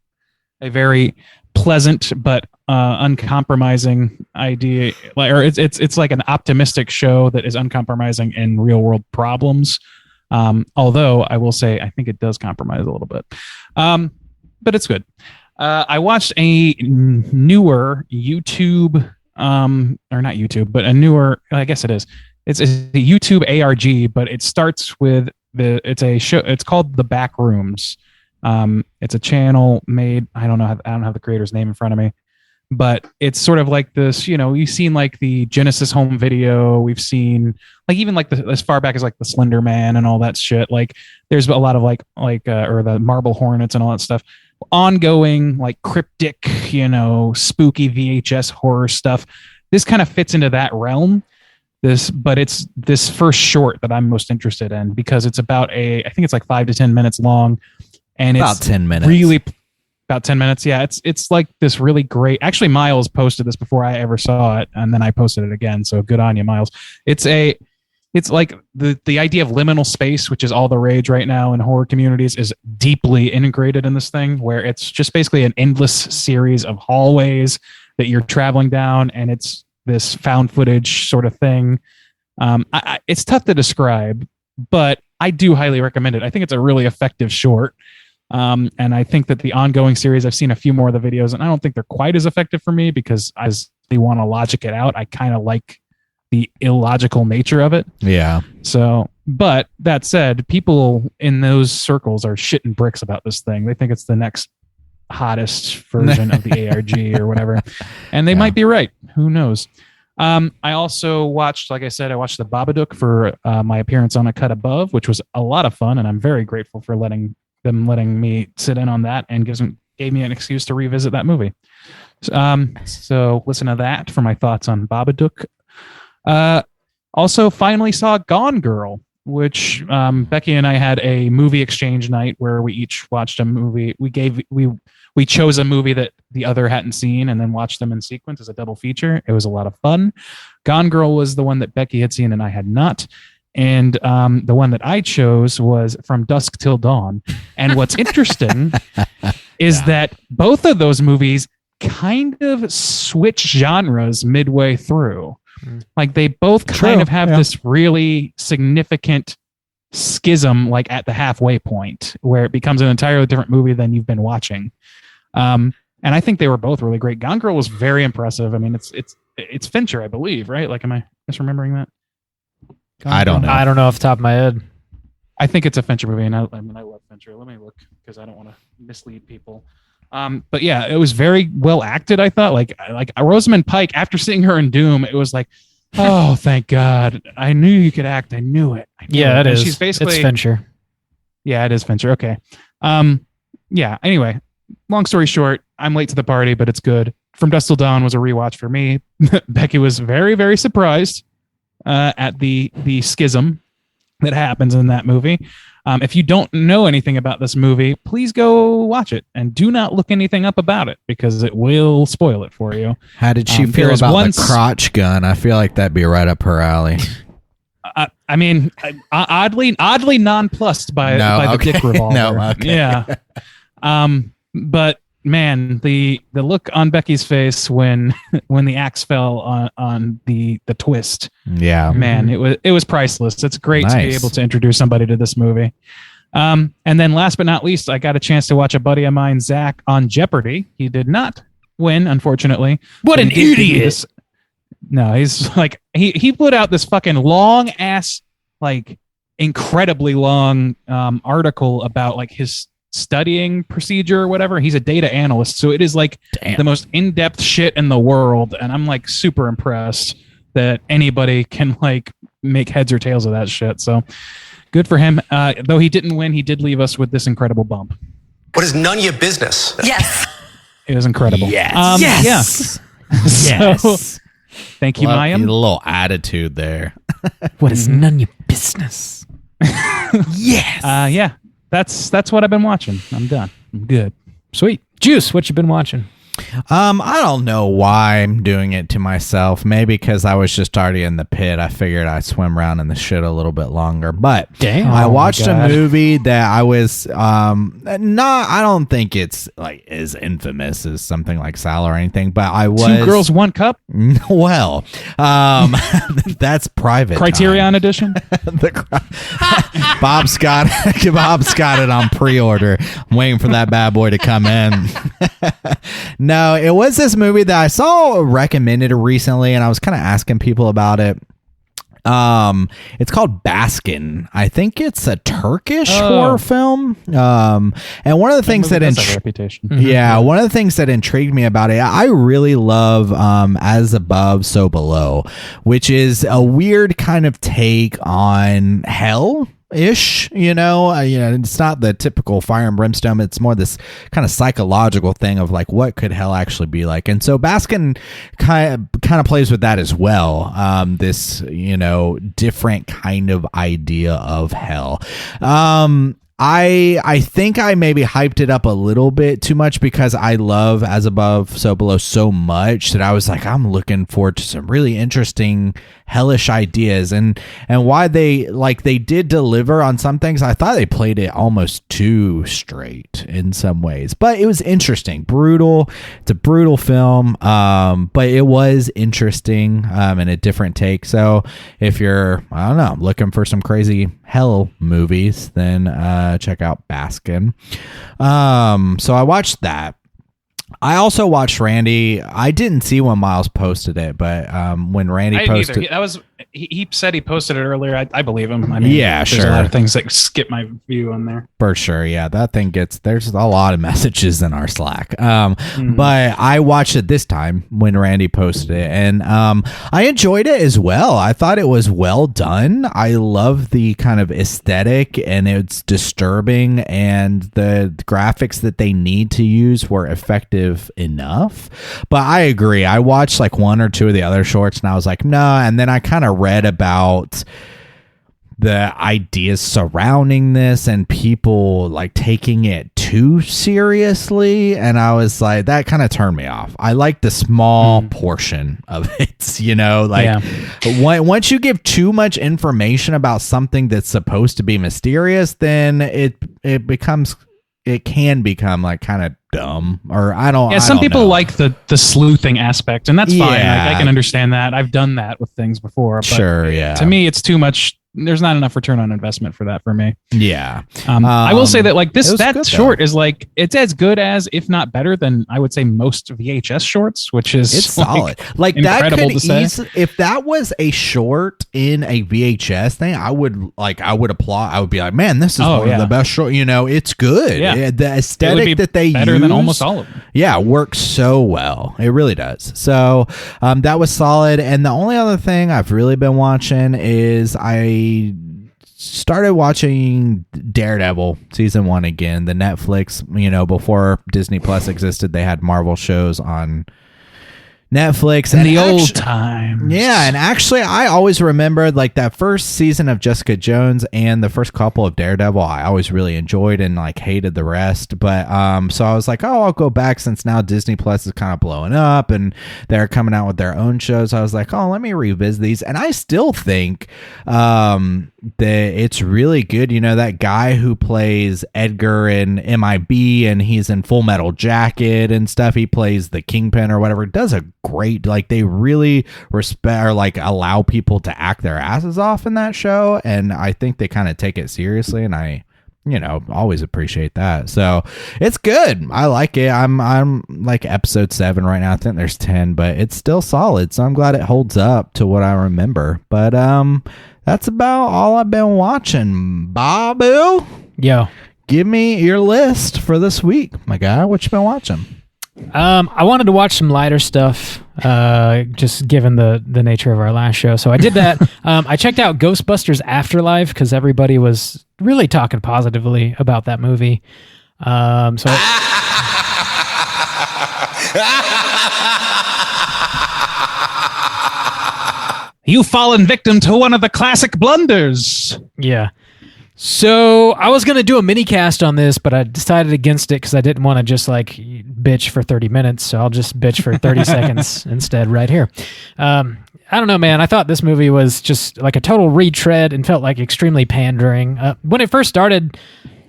a very pleasant but uncompromising idea, or it's like an optimistic show that is uncompromising in real world problems. Although I will say I think it does compromise a little bit, but it's good. I watched a newer YouTube, or not YouTube, but a newer, I guess it is. It's a YouTube ARG, but it starts with it's a show. It's called The Back Rooms. It's a channel made. I don't have the creator's name in front of me, but it's sort of like this. You know, you've seen like the Genesis home video. We've seen like even like as far back as like the Slender Man and all that shit. Like there's a lot of like or the Marble Hornets and all that stuff. Ongoing like cryptic, spooky VHS horror stuff. This kind of fits into that realm. But it's this first short that I'm most interested in because it's about I think it's like 5 to 10 minutes long, and it's about 10 minutes. Really, about 10 minutes. Yeah, it's like this really great. Actually, Miles posted this before I ever saw it, and then I posted it again. So good on you, Miles. It's like the idea of liminal space, which is all the rage right now in horror communities, is deeply integrated in this thing, where it's just basically an endless series of hallways that you're traveling down, and it's this found footage sort of thing. It's tough to describe, but I do highly recommend it. I think it's a really effective short. And I think that the ongoing series, I've seen a few more of the videos, and I don't think they're quite as effective for me because as they want to logic it out, I kind of like the illogical nature of it. Yeah. So, but that said, people in those circles are shitting bricks about this thing. They think it's the next hottest version of the ARG or whatever, and they might be right. Who knows? I also watched, like I said, I watched The Babadook for my appearance on A Cut Above, which was a lot of fun, and I'm very grateful for letting me sit in on that and gave me an excuse to revisit that movie. So listen to that for my thoughts on Babadook. Also finally saw Gone Girl, which Becky and I had a movie exchange night where we each watched a movie. We chose a movie that the other hadn't seen and then watched them in sequence as a double feature. It was a lot of fun. Gone Girl was the one that Becky had seen and I had not. And the one that I chose was From Dusk Till Dawn. And what's interesting is that both of those movies kind of switch genres midway through. Like they both kind of have this really significant schism, like at the halfway point, where it becomes an entirely different movie than you've been watching. And I think they were both really great. Gone Girl was very impressive. I mean, it's Fincher, I believe, right? Like, am I misremembering that? I don't know. I don't know off the top of my head. I think it's a Fincher movie, and I love Fincher. Let me look because I don't want to mislead people. But yeah, it was very well acted. I thought, like Rosamund Pike. After seeing her in Doom, it was like, oh, thank God! I knew you could act. I knew it. It is. She's basically it's Fincher. Yeah, it is Fincher. Okay. Yeah. Anyway, long story short, I'm late to the party, but it's good. From Dusk Till Dawn was a rewatch for me. Becky was very, very surprised at the schism that happens in that movie. If you don't know anything about this movie, please go watch it and do not look anything up about it because it will spoil it for you. How did she feel about the crotch gun? I feel like that'd be right up her alley. I mean, oddly nonplussed by the dick revolver. Yeah. But man, the look on Becky's face when the axe fell on the twist. Yeah. Man, it was priceless. It's great to be able to introduce somebody to this movie. And then last but not least, I got a chance to watch a buddy of mine, Zach, on Jeopardy. He did not win, unfortunately. What an idiot. No, he's like, he put out this fucking long ass, like incredibly long article about like his studying procedure or whatever. He's a data analyst, so it is like the most in-depth shit in the world, and I'm like super impressed that anybody can like make heads or tails of that shit. So good for him. Though he didn't win, he did leave us with this incredible bump. What is none of your business? Yes. It was incredible. Yes. Yes. So, thank you, Mayim. A little attitude there. What is none of your business? Yes. Yeah. That's what I've been watching. I'm done. I'm good. Sweet. Juice, what you been watching? I don't know why I'm doing it to myself. Maybe because I was just already in the pit. I figured I'd swim around in the shit a little bit longer. But I watched a movie that I was I don't think it's like as infamous as something like Sal or anything. But I was 2 Girls, 1 Cup. Well, that's private. Criterion edition. Bob's got it on pre-order. I'm waiting for that bad boy to come in. No, it was this movie that I saw recommended recently, and I was kind of asking people about it. It's called Baskin. I think it's a Turkish horror film. And one of the things that reputation. One of the things that intrigued me about it, I really love As Above, So Below, which is a weird kind of take on hell. Ish, it's not the typical fire and brimstone. It's more this kind of psychological thing of like, what could hell actually be like? And so Baskin kind of plays with that as well. This, different kind of idea of hell. I think I maybe hyped it up a little bit too much because I love As Above, So Below so much that I was like, I'm looking forward to some really interesting hellish ideas, and why they did deliver on some things. I thought they played it almost too straight in some ways, but it was interesting. Brutal. It's a brutal film, but it was interesting and a different take. So if you're, I don't know, looking for some crazy hell movies, then check out Baskin. So I watched that. I also watched Randy. I didn't see when Miles posted it, but when Randy posted, he said he posted it earlier. I believe him. I mean, yeah, there's a lot of things that skip my view on there. For sure, yeah, that thing there's a lot of messages in our Slack. But I watched it this time when Randy posted it, and I enjoyed it as well. I thought it was well done. I love the kind of aesthetic, and it's disturbing, and the graphics that they need to use were effective enough. But I agree. I watched like 1 or 2 of the other shorts, and I was like, no. And then I kind of read about the ideas surrounding this and people like taking it too seriously, and I was like, that kind of turned me off. I like the small portion of it, once you give too much information about something that's supposed to be mysterious, then it can become like kind of dumb, or some people like the sleuthing aspect, and that's fine. I can understand that. I've done that with things before, but to me it's too much. There's not enough return on investment for that for me. I will say that like that short is like, it's as good as, if not better than, I would say most VHS shorts, which is it's solid. Like that could if that was a short in a VHS thing, I would applaud. I would be like, man, this is one of the best short. It's good. Yeah. The aesthetic that they better use, than almost all of them. Yeah, works so well. It really does. So that was solid. And the only other thing I've really been watching is I started watching Daredevil season 1 again. The Netflix, before Disney Plus existed, they had Marvel shows on Netflix in the old times. Yeah, and actually I always remembered like that first season of Jessica Jones and the first couple of Daredevil I always really enjoyed and like hated the rest. But so I was like, I'll go back since now Disney Plus is kind of blowing up and they're coming out with their own shows. I was like, let me revisit these. And I still think that it's really good. That guy who plays Edgar in MIB and he's in Full Metal Jacket and stuff, he plays the Kingpin or whatever, does a great, like they really respect or like allow people to act their asses off in that show, and I think they kind of take it seriously, and I always appreciate that. So it's good. I like it. I'm like episode 7 right now. I think there's 10, but it's still solid, so I'm glad it holds up to what I remember. But that's about all I've been watching. Babu, give me your list for this week, my guy. What you been watching? I wanted to watch some lighter stuff, just given the nature of our last show. So I did that. I checked out Ghostbusters Afterlife because everybody was really talking positively about that movie. You've fallen victim to one of the classic blunders. Yeah. So I was going to do a mini cast on this, but I decided against it because I didn't want to just like bitch for 30 minutes. So I'll just bitch for 30 seconds instead right here. I don't know, man. I thought this movie was just like a total retread and felt like extremely pandering. When it first started,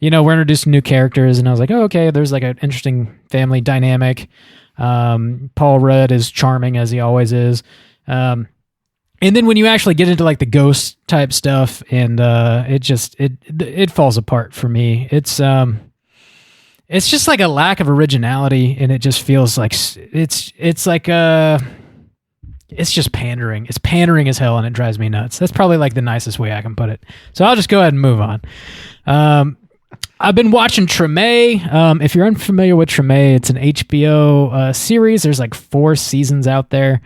we're introduced to new characters and I was like, oh, okay, there's like an interesting family dynamic. Paul Rudd is charming as he always is. And then when you actually get into like the ghost type stuff, and it falls apart for me. It's just like a lack of originality, and it just feels like it's just pandering. It's pandering as hell, and it drives me nuts. That's probably like the nicest way I can put it. So I'll just go ahead and move on. I've been watching Treme. If you're unfamiliar with Treme, it's an HBO series. There's like 4 seasons out there.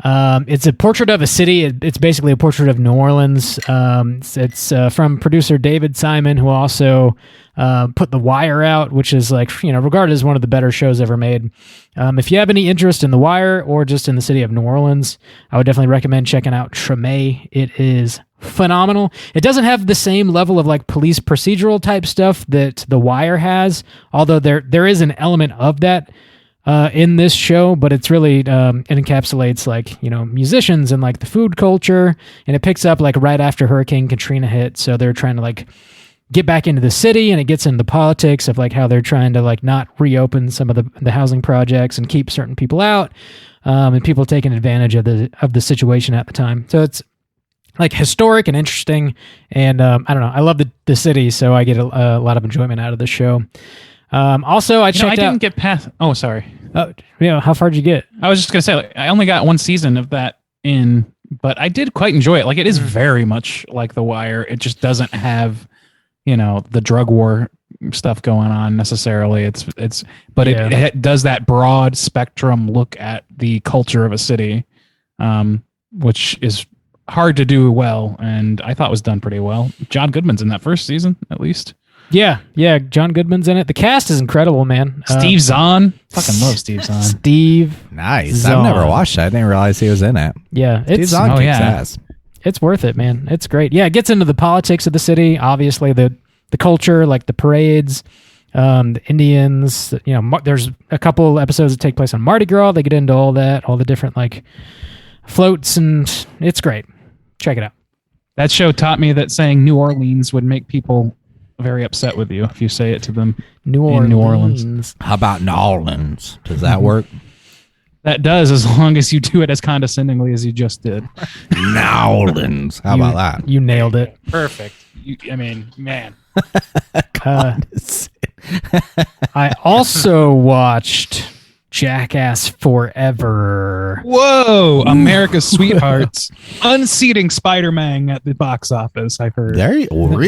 It's a portrait of a city. It's basically a portrait of New Orleans. It's from producer David Simon, who also put The Wire out, which is like, regarded as one of the better shows ever made. If you have any interest in The Wire or just in the city of New Orleans, I would definitely recommend checking out Treme. It is phenomenal. It doesn't have the same level of like police procedural type stuff that The Wire has, although there is an element of that in this show, but it's really it encapsulates like musicians and like the food culture, and it picks up like right after Hurricane Katrina hit, so they're trying to like get back into the city, and it gets into the politics of like how they're trying to like not reopen some of the housing projects and keep certain people out, and people taking advantage of the situation at the time. So it's like historic and interesting, and I don't know, I love the city, so I get a lot of enjoyment out of the show. Also, I checked out. I didn't get past. Oh, sorry. How far did you get? I was just gonna say, I only got 1 season of that in, but I did quite enjoy it. Like, it is very much like The Wire. It just doesn't have, the drug war stuff going on necessarily. It does that broad spectrum look at the culture of a city, which is hard to do well, and I thought was done pretty well. John Goodman's in that first season, at least. Yeah, John Goodman's in it. The cast is incredible, man. Steve Zahn. Fucking love Steve Zahn. Steve. Nice. Zahn. I've never watched it. I didn't realize he was in it. Yeah. Steve Zahn kicks ass. It's worth it, man. It's great. Yeah, it gets into the politics of the city. Obviously, the culture, like the parades, the Indians. There's a couple episodes that take place on Mardi Gras. They get into all that, all the different like floats, and it's great. Check it out. That show taught me that saying New Orleans would make people very upset with you if you say it to them. New Orleans. How about New Orleans? Does that work? That does, as long as you do it as condescendingly as you just did. New Orleans. How about that? You nailed it. Perfect. Man. I also watched Jackass Forever. Whoa! America's Sweethearts unseating Spider-Man at the box office, I've heard. Really?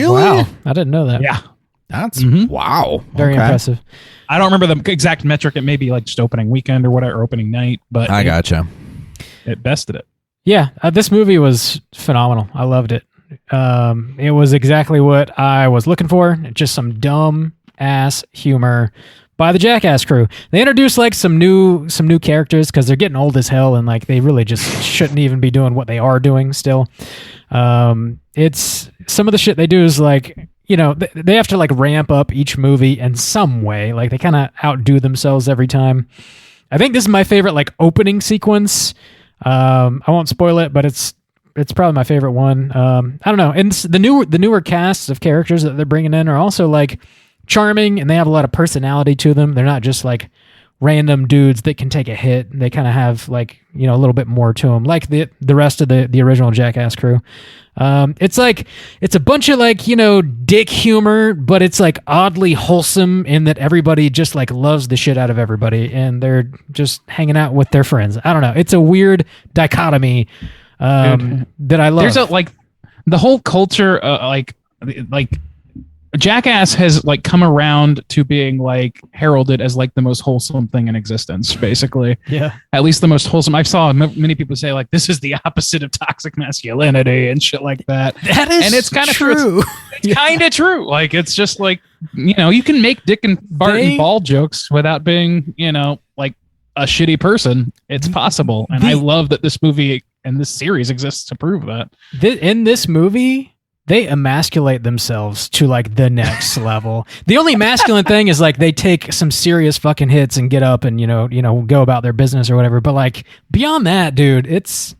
Wow. I didn't know that. Yeah. That's wow. Very impressive. I don't remember the exact metric. It may be like just opening weekend or whatever, or opening night, but I gotcha. It bested it. Yeah, this movie was phenomenal. I loved it. It was exactly what I was looking for. Just some dumb ass humor by the Jackass crew. They introduced like some new characters because they're getting old as hell, and like they really just shouldn't even be doing what they are doing still. It's some of the shit they do is like, they have to like ramp up each movie in some way. Like they kind of outdo themselves every time. I think this is my favorite like opening sequence. I won't spoil it, but it's probably my favorite one. I don't know. And the newer casts of characters that they're bringing in are also like charming, and they have a lot of personality to them. They're not just like random dudes that can take a hit. They kind of have like, a little bit more to them, like the rest of the original Jackass crew. It's a bunch of like, dick humor, but it's like oddly wholesome in that everybody just like loves the shit out of everybody, and they're just hanging out with their friends. I don't know. It's a weird dichotomy that I love. There's the whole culture, like Jackass has like come around to being like heralded as like the most wholesome thing in existence, basically. Yeah. At least the most wholesome. I saw many people say like this is the opposite of toxic masculinity and shit like that. That is, and it's kind of true. It's kind of true. Like it's just like, you can make dick and fart and ball jokes without being, like a shitty person. It's possible. And I love that this movie and this series exists to prove that. In this movie, they emasculate themselves to like the next level. The only masculine thing is like they take some serious fucking hits and get up and, you know, go about their business or whatever. But like beyond that, dude, it's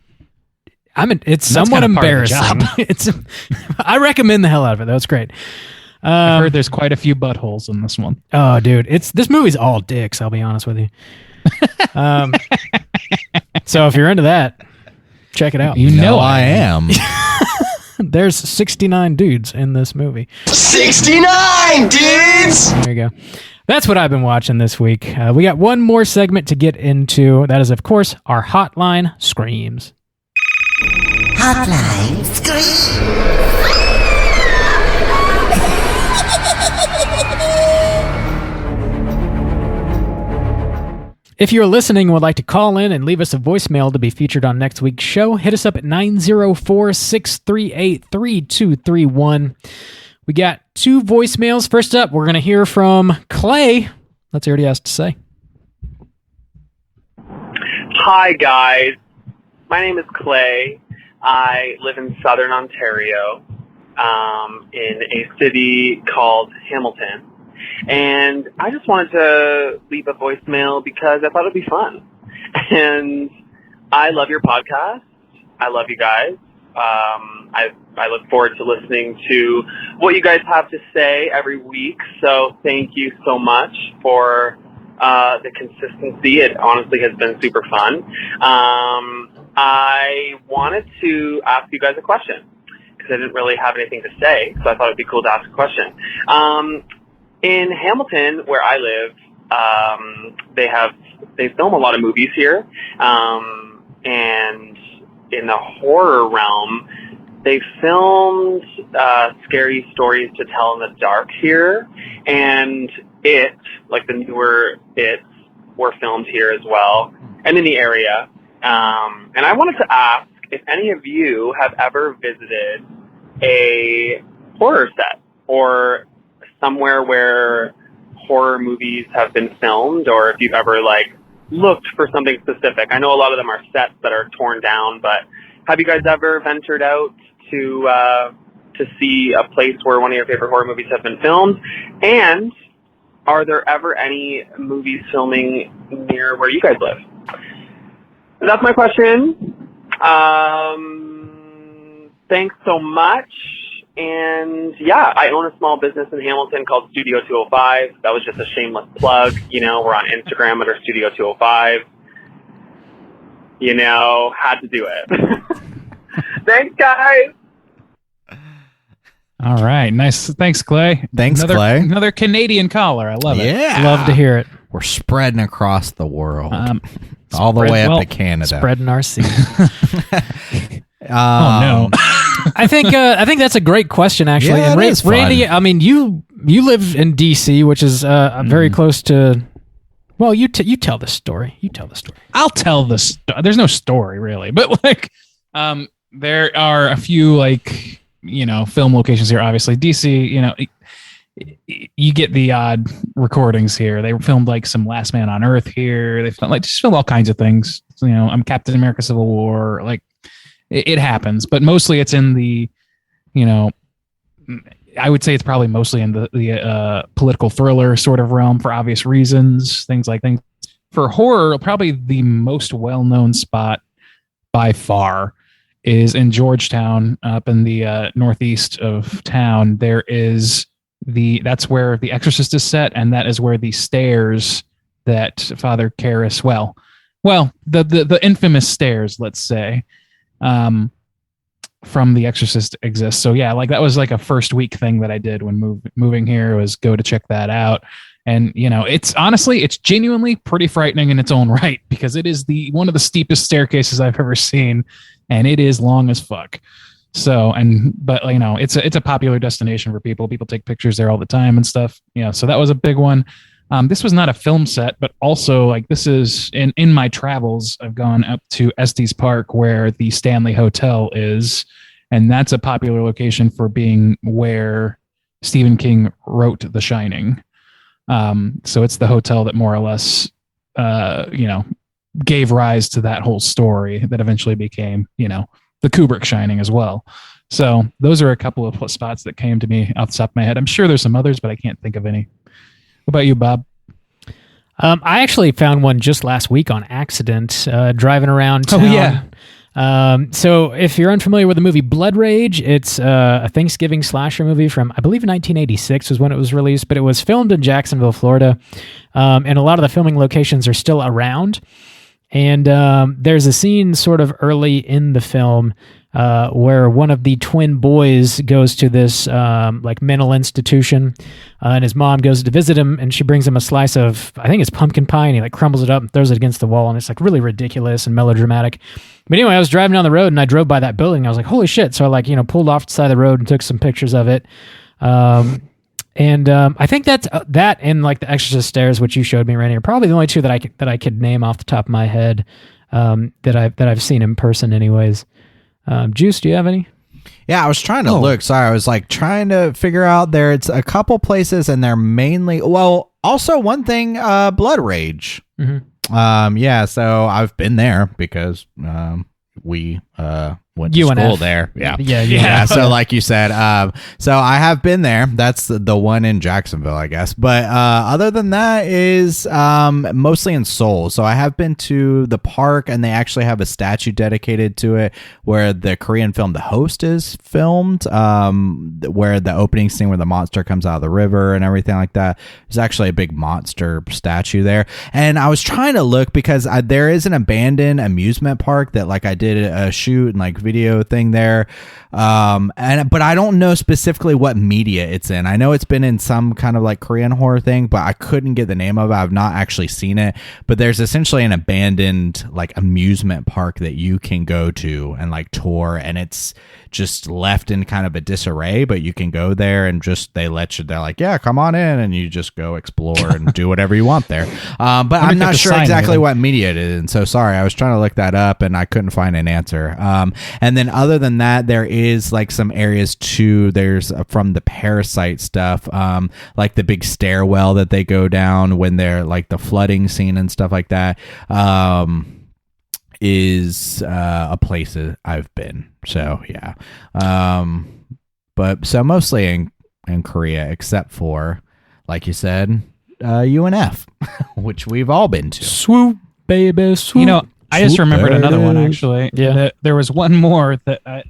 somewhat embarrassing. I recommend the hell out of it though. It's great. I've heard there's quite a few buttholes in this one. Oh, dude, this movie's all dicks. I'll be honest with you. So if you're into that, check it out. You know I am. There's 69 dudes in this movie. 69 dudes! There you go. That's what I've been watching this week. We got one more segment to get into. That is, of course, our Hotline Screams. Hotline Scream. If you're listening and would like to call in and leave us a voicemail to be featured on next week's show, hit us up at 904-638-3231. We got 2 voicemails. First up, we're going to hear from Clay. Let's hear what he has to say. Hi, guys. My name is Clay. I live in southern Ontario, in a city called Hamilton. And I just wanted to leave a voicemail because I thought it'd be fun. And I love your podcast. I love you guys. I look forward to listening to what you guys have to say every week. So thank you so much for the consistency. It honestly has been super fun. I wanted to ask you guys a question because I didn't really have anything to say. So I thought it'd be cool to ask a question. In Hamilton, where I live, they film a lot of movies here, and in the horror realm, they filmed Scary Stories to Tell in the Dark here, and the newer It, were filmed here as well, and in the area. And I wanted to ask if any of you have ever visited a horror set or somewhere where horror movies have been filmed, or if you've ever looked for something specific. I know a lot of them are sets that are torn down, but have you guys ever ventured out to see a place where one of your favorite horror movies have been filmed? And are there ever any movies filming near where you guys live? That's my question. Thanks so much. And yeah, I own a small business in Hamilton called Studio 205. That was just a shameless plug. We're on Instagram under Studio 205. Had to do it. Thanks, guys. All right. Nice. Thanks, Clay. Thanks, Clay. Another Canadian caller. I love it. Yeah. Love to hear it. We're spreading across the world. All the way up to Canada. Spreading our seed. Oh, no. I think that's a great question, actually. Yeah, and it is Randy, fun. I mean, you live in D.C., which is very close to. Well, you tell the story. You tell the story. I'll tell the story. There's no story really, but there are a few film locations here. Obviously, DC. You get the odd recordings here. They filmed some Last Man on Earth here. They just filmed all kinds of things. I'm Captain America: Civil War. It happens, but mostly it's in the, I would say it's probably mostly in the political thriller sort of realm for obvious reasons. Things. For horror, probably the most well-known spot by far is in Georgetown, up in the northeast of town. There is that's where The Exorcist is set, and that is where the stairs that Father Karras, the infamous stairs, let's say, from The Exorcist exists. So yeah, that was a first week thing that I did when moving here, was go to check that out. And it's genuinely pretty frightening in its own right, because it is one of the steepest staircases I've ever seen, and it is long as fuck. So, it's a popular destination for people. People take pictures there all the time and stuff. So that was a big one. This was not a film set, but also this is in my travels, I've gone up to Estes Park where the Stanley Hotel is. And that's a popular location for being where Stephen King wrote The Shining. So it's the hotel that more or less, gave rise to that whole story that eventually became, the Kubrick Shining as well. So those are a couple of spots that came to me off the top of my head. I'm sure there's some others, but I can't think of any. What about you, Bob? I actually found one just last week on accident, driving around town. Oh, yeah. So if you're unfamiliar with the movie Blood Rage, it's a Thanksgiving slasher movie from, I believe, 1986 was when it was released, but it was filmed in Jacksonville, Florida. And a lot of the filming locations are still around. And there's a scene sort of early in the film where one of the twin boys goes to this like mental institution, and his mom goes to visit him, and she brings him a slice of, I think it's pumpkin pie, and he like crumbles it up and throws it against the wall, and it's like really ridiculous and melodramatic. But anyway, I was driving down the road and I drove by that building. And I was like, holy shit! So I like pulled off the side of the road and took some pictures of it. And I think that's that and like the Exorcist stairs, which you showed me, Randy, are probably the only two that I could name off the top of my head that I've seen in person, anyways. Juice, do you have any? Yeah, I was trying to look. Sorry, I was like trying to figure out there. It's a couple places, and they're mainly also one thing, Blood Rage. Mm-hmm. Yeah, so I've been there because we went to UNF. school there. Yeah. Yeah. So like you said, so I have been there. That's the one in Jacksonville, I guess. But other than that is mostly in Seoul. So I have been to the park, and they actually have a statue dedicated to it where the Korean film The Host is filmed, where the opening scene where the monster comes out of the river and everything like that. There's actually a big monster statue there. And I was trying to look because there is an abandoned amusement park that like I did a shoot and like video thing there, but I don't know specifically what media it's in. I know it's been in some kind of like Korean horror thing, but I couldn't get the name of it. I've not actually seen it, but there's essentially an abandoned like amusement park that you can go to and like tour, and it's just left in kind of a disarray, but you can go there and just they're like, yeah, come on in, and you just go explore and do whatever you want there. But I'm not sure exactly what media it is, and so sorry, I was trying to look that up and I couldn't find an answer. And then other than that, there is like some areas too. There's from the Parasite stuff, like the big stairwell that they go down when they're like the flooding scene and stuff like that. Is a place that I've been. So yeah. But so mostly in Korea, except for, like you said, UNF, which we've all been to. Swoop, baby, swoop. I just remembered another one, actually. Yeah. There was one more that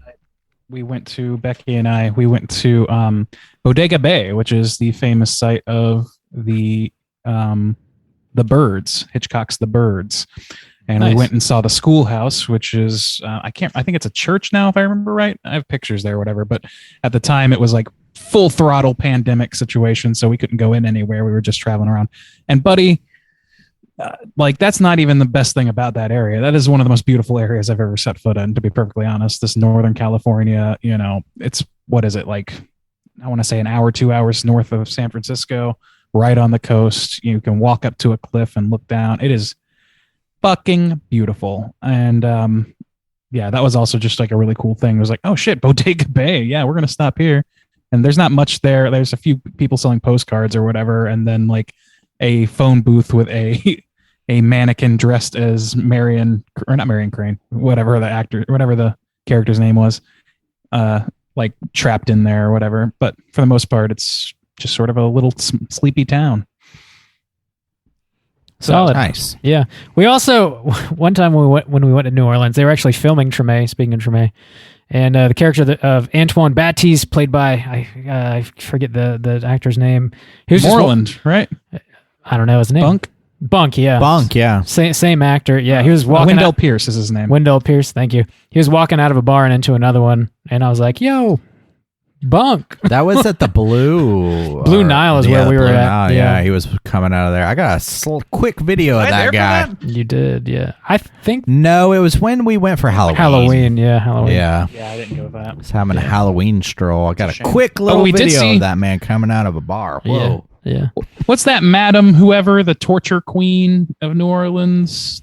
we went to, Becky and I. We went to Bodega Bay, which is the famous site of the Birds, Hitchcock's The Birds. And Nice. we went and saw the schoolhouse, which is, I think it's a church now, if I remember right. I have pictures there, whatever. But at the time, it was like full throttle pandemic situation, so we couldn't go in anywhere. We were just traveling around. And buddy, like that's not even the best thing about that area. That is one of the most beautiful areas I've ever set foot in, to be perfectly honest. This Northern California, it's, what is it, like, I want to say an hour, 2 hours north of San Francisco, right on the coast. You can walk up to a cliff and look down. It is fucking beautiful. And yeah, that was also just like a really cool thing. It was like, oh shit, Bodega Bay, yeah, we're gonna stop here. And there's not much there. There's a few people selling postcards or whatever, and then like a phone booth with a mannequin dressed as not Marion Crane, whatever the character's name was, like trapped in there or whatever. But for the most part, it's just sort of a little sleepy town. Solid. Nice. Yeah. We also, one time when we went to New Orleans, they were actually filming Treme, speaking of Treme. And the character of Antoine Baptiste, played by, I forget the actor's name. He was Moreland, right? I don't know his name. Bunk, yeah. Bunk, yeah. Same actor. Yeah, he was walking Wendell Pierce is his name. Wendell Pierce, thank you. He was walking out of a bar and into another one. And I was like, yo, Bunk. That was at the Blue Nile is where we were at. Nile, yeah, he was coming out of there. I got a quick video of that guy. You did, yeah. I think. No, it was when we went for Halloween. Halloween. Yeah. I didn't go with that. I was having a Halloween stroll. I got a quick little video of that man coming out of a bar. Whoa. Yeah. What's that Madam whoever, the torture queen of New Orleans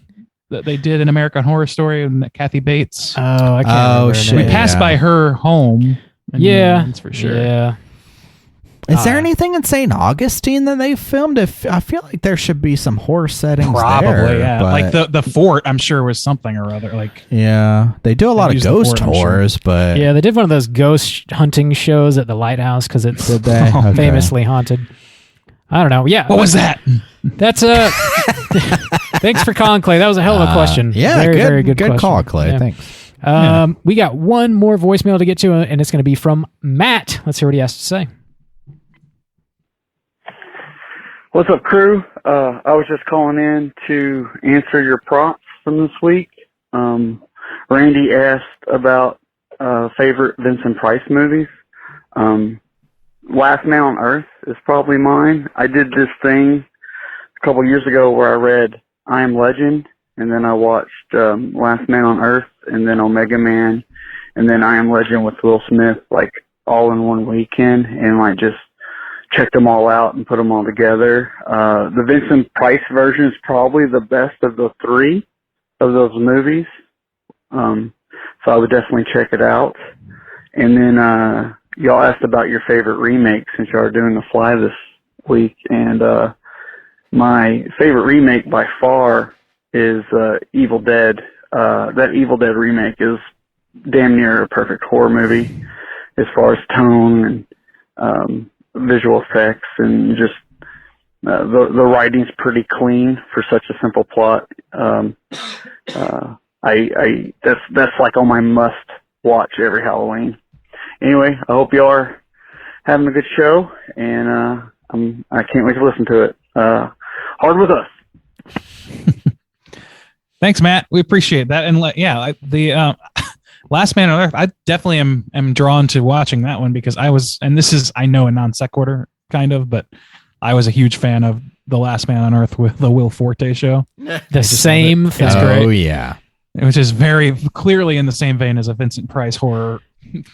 that they did in American Horror Story and Kathy Bates? Oh, I can't remember. Shit. We passed by her home. Yeah, for sure. Yeah. Is there anything in St. Augustine that they filmed? If I feel like there should be some horror settings Probably, there, yeah. but- Like the fort, I'm sure was something or other. Like, yeah, they do a lot of use the ghost fort, I'm sure. horrors, but Yeah, they did one of those ghost hunting shows at the lighthouse because it's Okay. famously haunted. I don't know. Yeah. what was that? That's thanks for calling, Clay. That was a hell of a question. yeah, very, good, very good question. call, Clay. Yeah. Thanks. We got one more voicemail to get to, and it's going to be from Matt. Let's hear what he has to say. What's up, crew? I was just calling in to answer your prompts from this week. Randy asked about favorite Vincent Price movies. Last Man on Earth is probably mine. I did this thing a couple years ago where I read I Am Legend, and then I watched Last Man on Earth, and then Omega Man, and then I Am Legend with Will Smith, like all in one weekend, and like just checked them all out and put them all together. The Vincent Price version is probably the best of the three of those movies. So I would definitely check it out. And then y'all asked about your favorite remake since y'all are doing The Fly this week. And my favorite remake by far is Evil Dead. That Evil Dead remake is damn near a perfect horror movie as far as tone and visual effects, and just the writing's pretty clean for such a simple plot. That's like on my must watch every Halloween. Anyway, I hope you are having a good show, and I can't wait to listen to it. Hard with us. Thanks, Matt. We appreciate that. And the Last Man on Earth, I definitely am drawn to watching that one because this is, I know, a non sequitur kind of, but I was a huge fan of The Last Man on Earth with the Will Forte show. The same thing. It's great. Oh yeah, which is very clearly in the same vein as a Vincent Price horror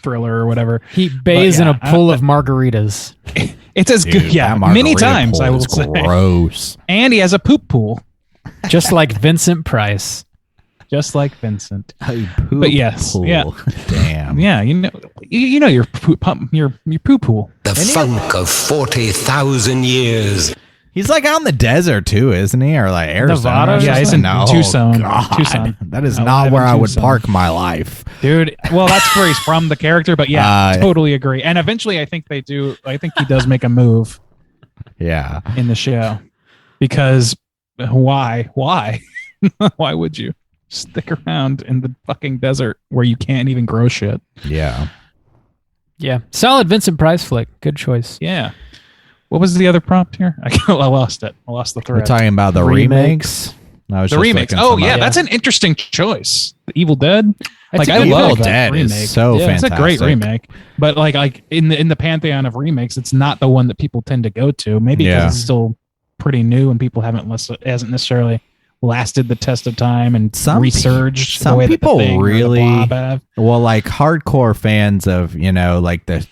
thriller or whatever. He bathes in a pool of margaritas. It's as Dude, good, yeah, that many margarita times pool I will is say. gross. And he has a poop pool, Just like Vincent Price. just like Vincent. Poop But yes, pool. yeah. Damn. Yeah, you know your poo pool. The funk of 40,000 years. He's like out in the desert too, isn't he? Or like Arizona? Nevada? or Yeah, he's something? in No, Tucson. God. Tucson. That is I not live where in I would Tucson. park my life. Dude, well, that's where he's from, the character, but yeah, Uh, totally agree. And eventually I think he does make a move Yeah. in the show. Because why? Why would you stick around in the fucking desert where you can't even grow shit? Yeah. Yeah. Solid Vincent Price flick. Good choice. Yeah. What was the other prompt here? I lost it. I lost the We're thread. talking about the Remakes. remakes. I was The just remakes. looking Oh, some yeah, up. that's an interesting choice. The Evil Dead. That's I a good love Evil pick. that Dead is remake. so Yeah. It's fantastic. a great remake, but like in the pantheon of remakes, it's not the one that people tend to go to. Maybe because Yeah. it's still pretty new and people hasn't necessarily lasted the test of time and resurged. Some the way people that the Thing or the really Blob have. well, like hardcore fans of like the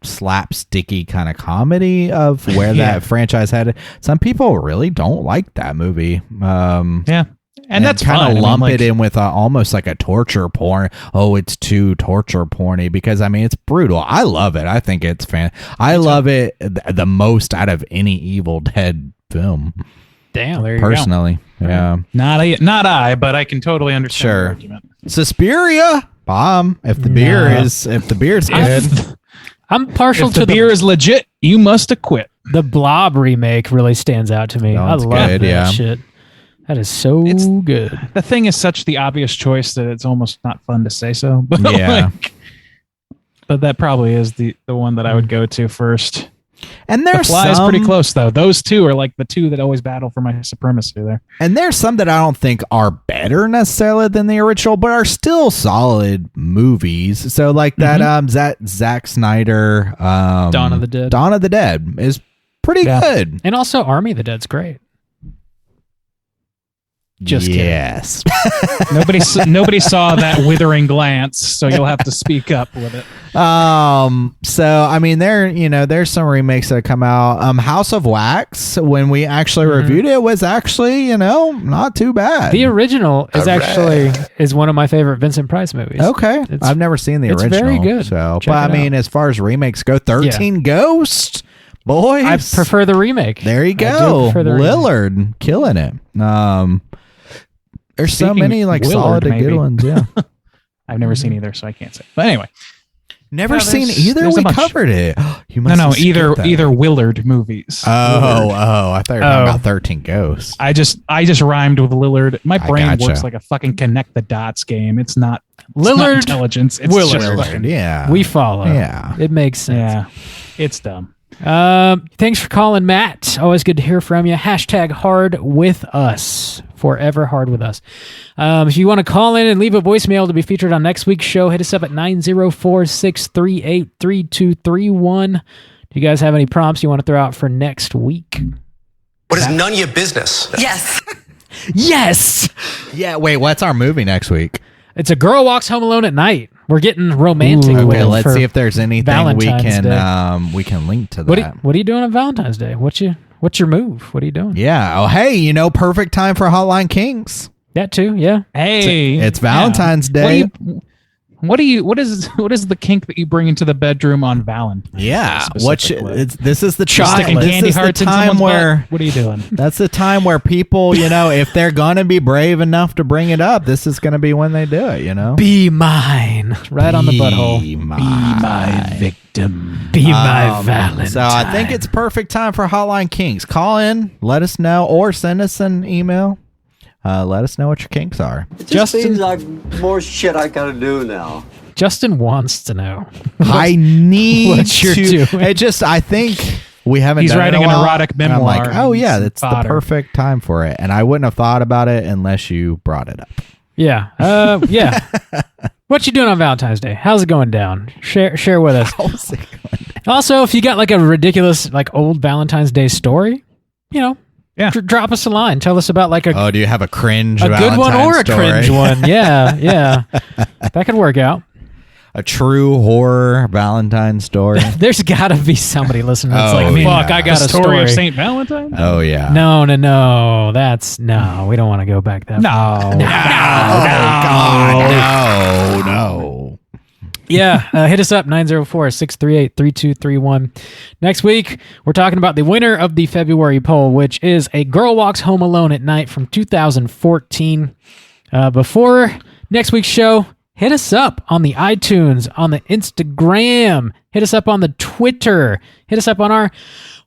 slapsticky kind of comedy of where Yeah. that franchise had. Some people really don't like that movie. Yeah. And that's kind fine. I of mean, lump like- it in with almost like a torture porn. Oh, it's too torture porny because I mean it's brutal. I love it. I think it's I love it the most out of any Evil Dead film. Damn. There you go. Personally, yeah. Not I, but I can totally understand the Sure. argument. Suspiria, bomb. If the beer's good, I'm partial If to the beer is legit, you must acquit. the Blob remake really stands out to me. That I one's love good, that yeah. shit. That is so good. The Thing is such the obvious choice that it's almost not fun to say so. But Yeah. but that probably is the one that I would go to first. and The there's Fly is some, pretty close though. Those two are like the two that always battle for my supremacy there. and there's some that I don't think are better necessarily than the original, but are still solid movies. So like that Zack Snyder Dawn of the Dead. Dawn of the Dead is pretty good. And also Army of the Dead's great. Just kidding. yes. Nobody saw that withering glance, so you'll have to speak up with it. So I mean there's some remakes that come out. House of Wax, when we actually reviewed it, was actually not too bad. The original is one of my favorite Vincent Price movies. Okay. I've never seen the it's original. very good. So Check but I it mean out. as far as remakes go, 13 Ghosts Boys, I prefer the remake. There you I do go. prefer the remake. Lillard killing it. There's so Speaking many like Willard, solid and good maybe. ones. Yeah. I've never seen either, so I can't say. But anyway, Never No, seen there's- either. there's a We bunch. covered it. You no, must no, have skipped that. either Willard movies. I thought you were talking Oh. about 13 Ghosts. I just rhymed with Lillard. My I brain gotcha. works like a fucking connect the dots game. It's not Lillard, not intelligence. It's Willard. just fucking, Yeah. We follow. Yeah. It makes sense. yeah, it's dumb. Thanks for calling, Matt. Always good to hear from you. Hashtag hard with us. Forever hard with us. If you want to call in and leave a voicemail to be featured on next week's show, hit us up at 904-638-3231. Do you guys have any prompts you want to throw out for next week? What is none of your business? Yes. Yes! Yeah. Wait, what's our movie next week? It's A Girl Walks Home Alone at Night. We're getting romantic with Okay, it let's for see if there's anything Valentine's we can link to What that. are you doing on Valentine's Day? What's your move? What are you doing? Yeah. Oh, hey, perfect time for Hotline Kings. That too, yeah. Hey, It's Valentine's Day. What is the kink that you bring into the bedroom on Valentine's? Yeah. specifically? This is the Sticking time. candy This is the hearts in time someone's where butt? What are you doing? that's the time where people, if they're gonna be brave enough to bring it up, this is gonna be when they do it. Be mine. Right on the butthole. Be my victim. Be my Valentine. So I think it's perfect time for Hotline Kings. Call in, let us know, or send us an email. Let us know what your kinks are. It just Justin- seems like more shit I gotta do now. Justin wants to know. I need what you're to. doing. I think we haven't. He's done it writing in an a while, erotic and I'm like, memoir. oh yeah, It's that's the fodder. perfect time for it. And I wouldn't have thought about it unless you brought it up. Yeah. Yeah. What you doing on Valentine's Day? How's it going down? Share with us. Also, if you got like a ridiculous like old Valentine's Day story, Yeah. drop us a line. Tell us about like Oh, do you have a cringe? a good one or a Valentine's cringe story? one. Yeah. That could work out. A true horror Valentine story. There's got to be somebody listening that's Oh, like, yeah. fuck, I got The a story story. of Saint Valentine. Oh yeah. No. No, we don't want to go back that far. No. No. Yeah, hit us up, 904-638-3231. Next week, we're talking about the winner of the February poll, which is A Girl Walks Home Alone at Night from 2014. Before next week's show, hit us up on the iTunes, on the Instagram, hit us up on the Twitter, hit us up on our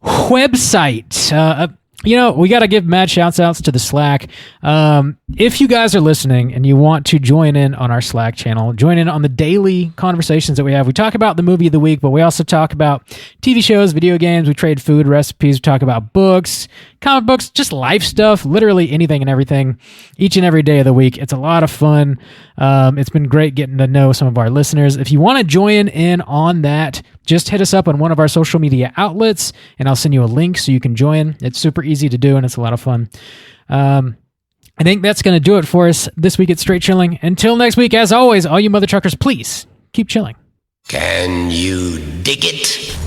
website. We got to give mad shouts outs to the Slack. If you guys are listening and you want to join in on our Slack channel, join in on the daily conversations that we have. We talk about the movie of the week, but we also talk about TV shows, video games. We trade food recipes. We talk about books, comic books, just life stuff, literally anything and everything each and every day of the week. It's a lot of fun. It's been great getting to know some of our listeners. If you want to join in on that, just hit us up on one of our social media outlets and I'll send you a link so you can join. It's super easy to do and it's a lot of fun. I think that's going to do it for us this week at Straight Chilling. Until next week, as always, all you mother truckers, please keep chilling. Can you dig it?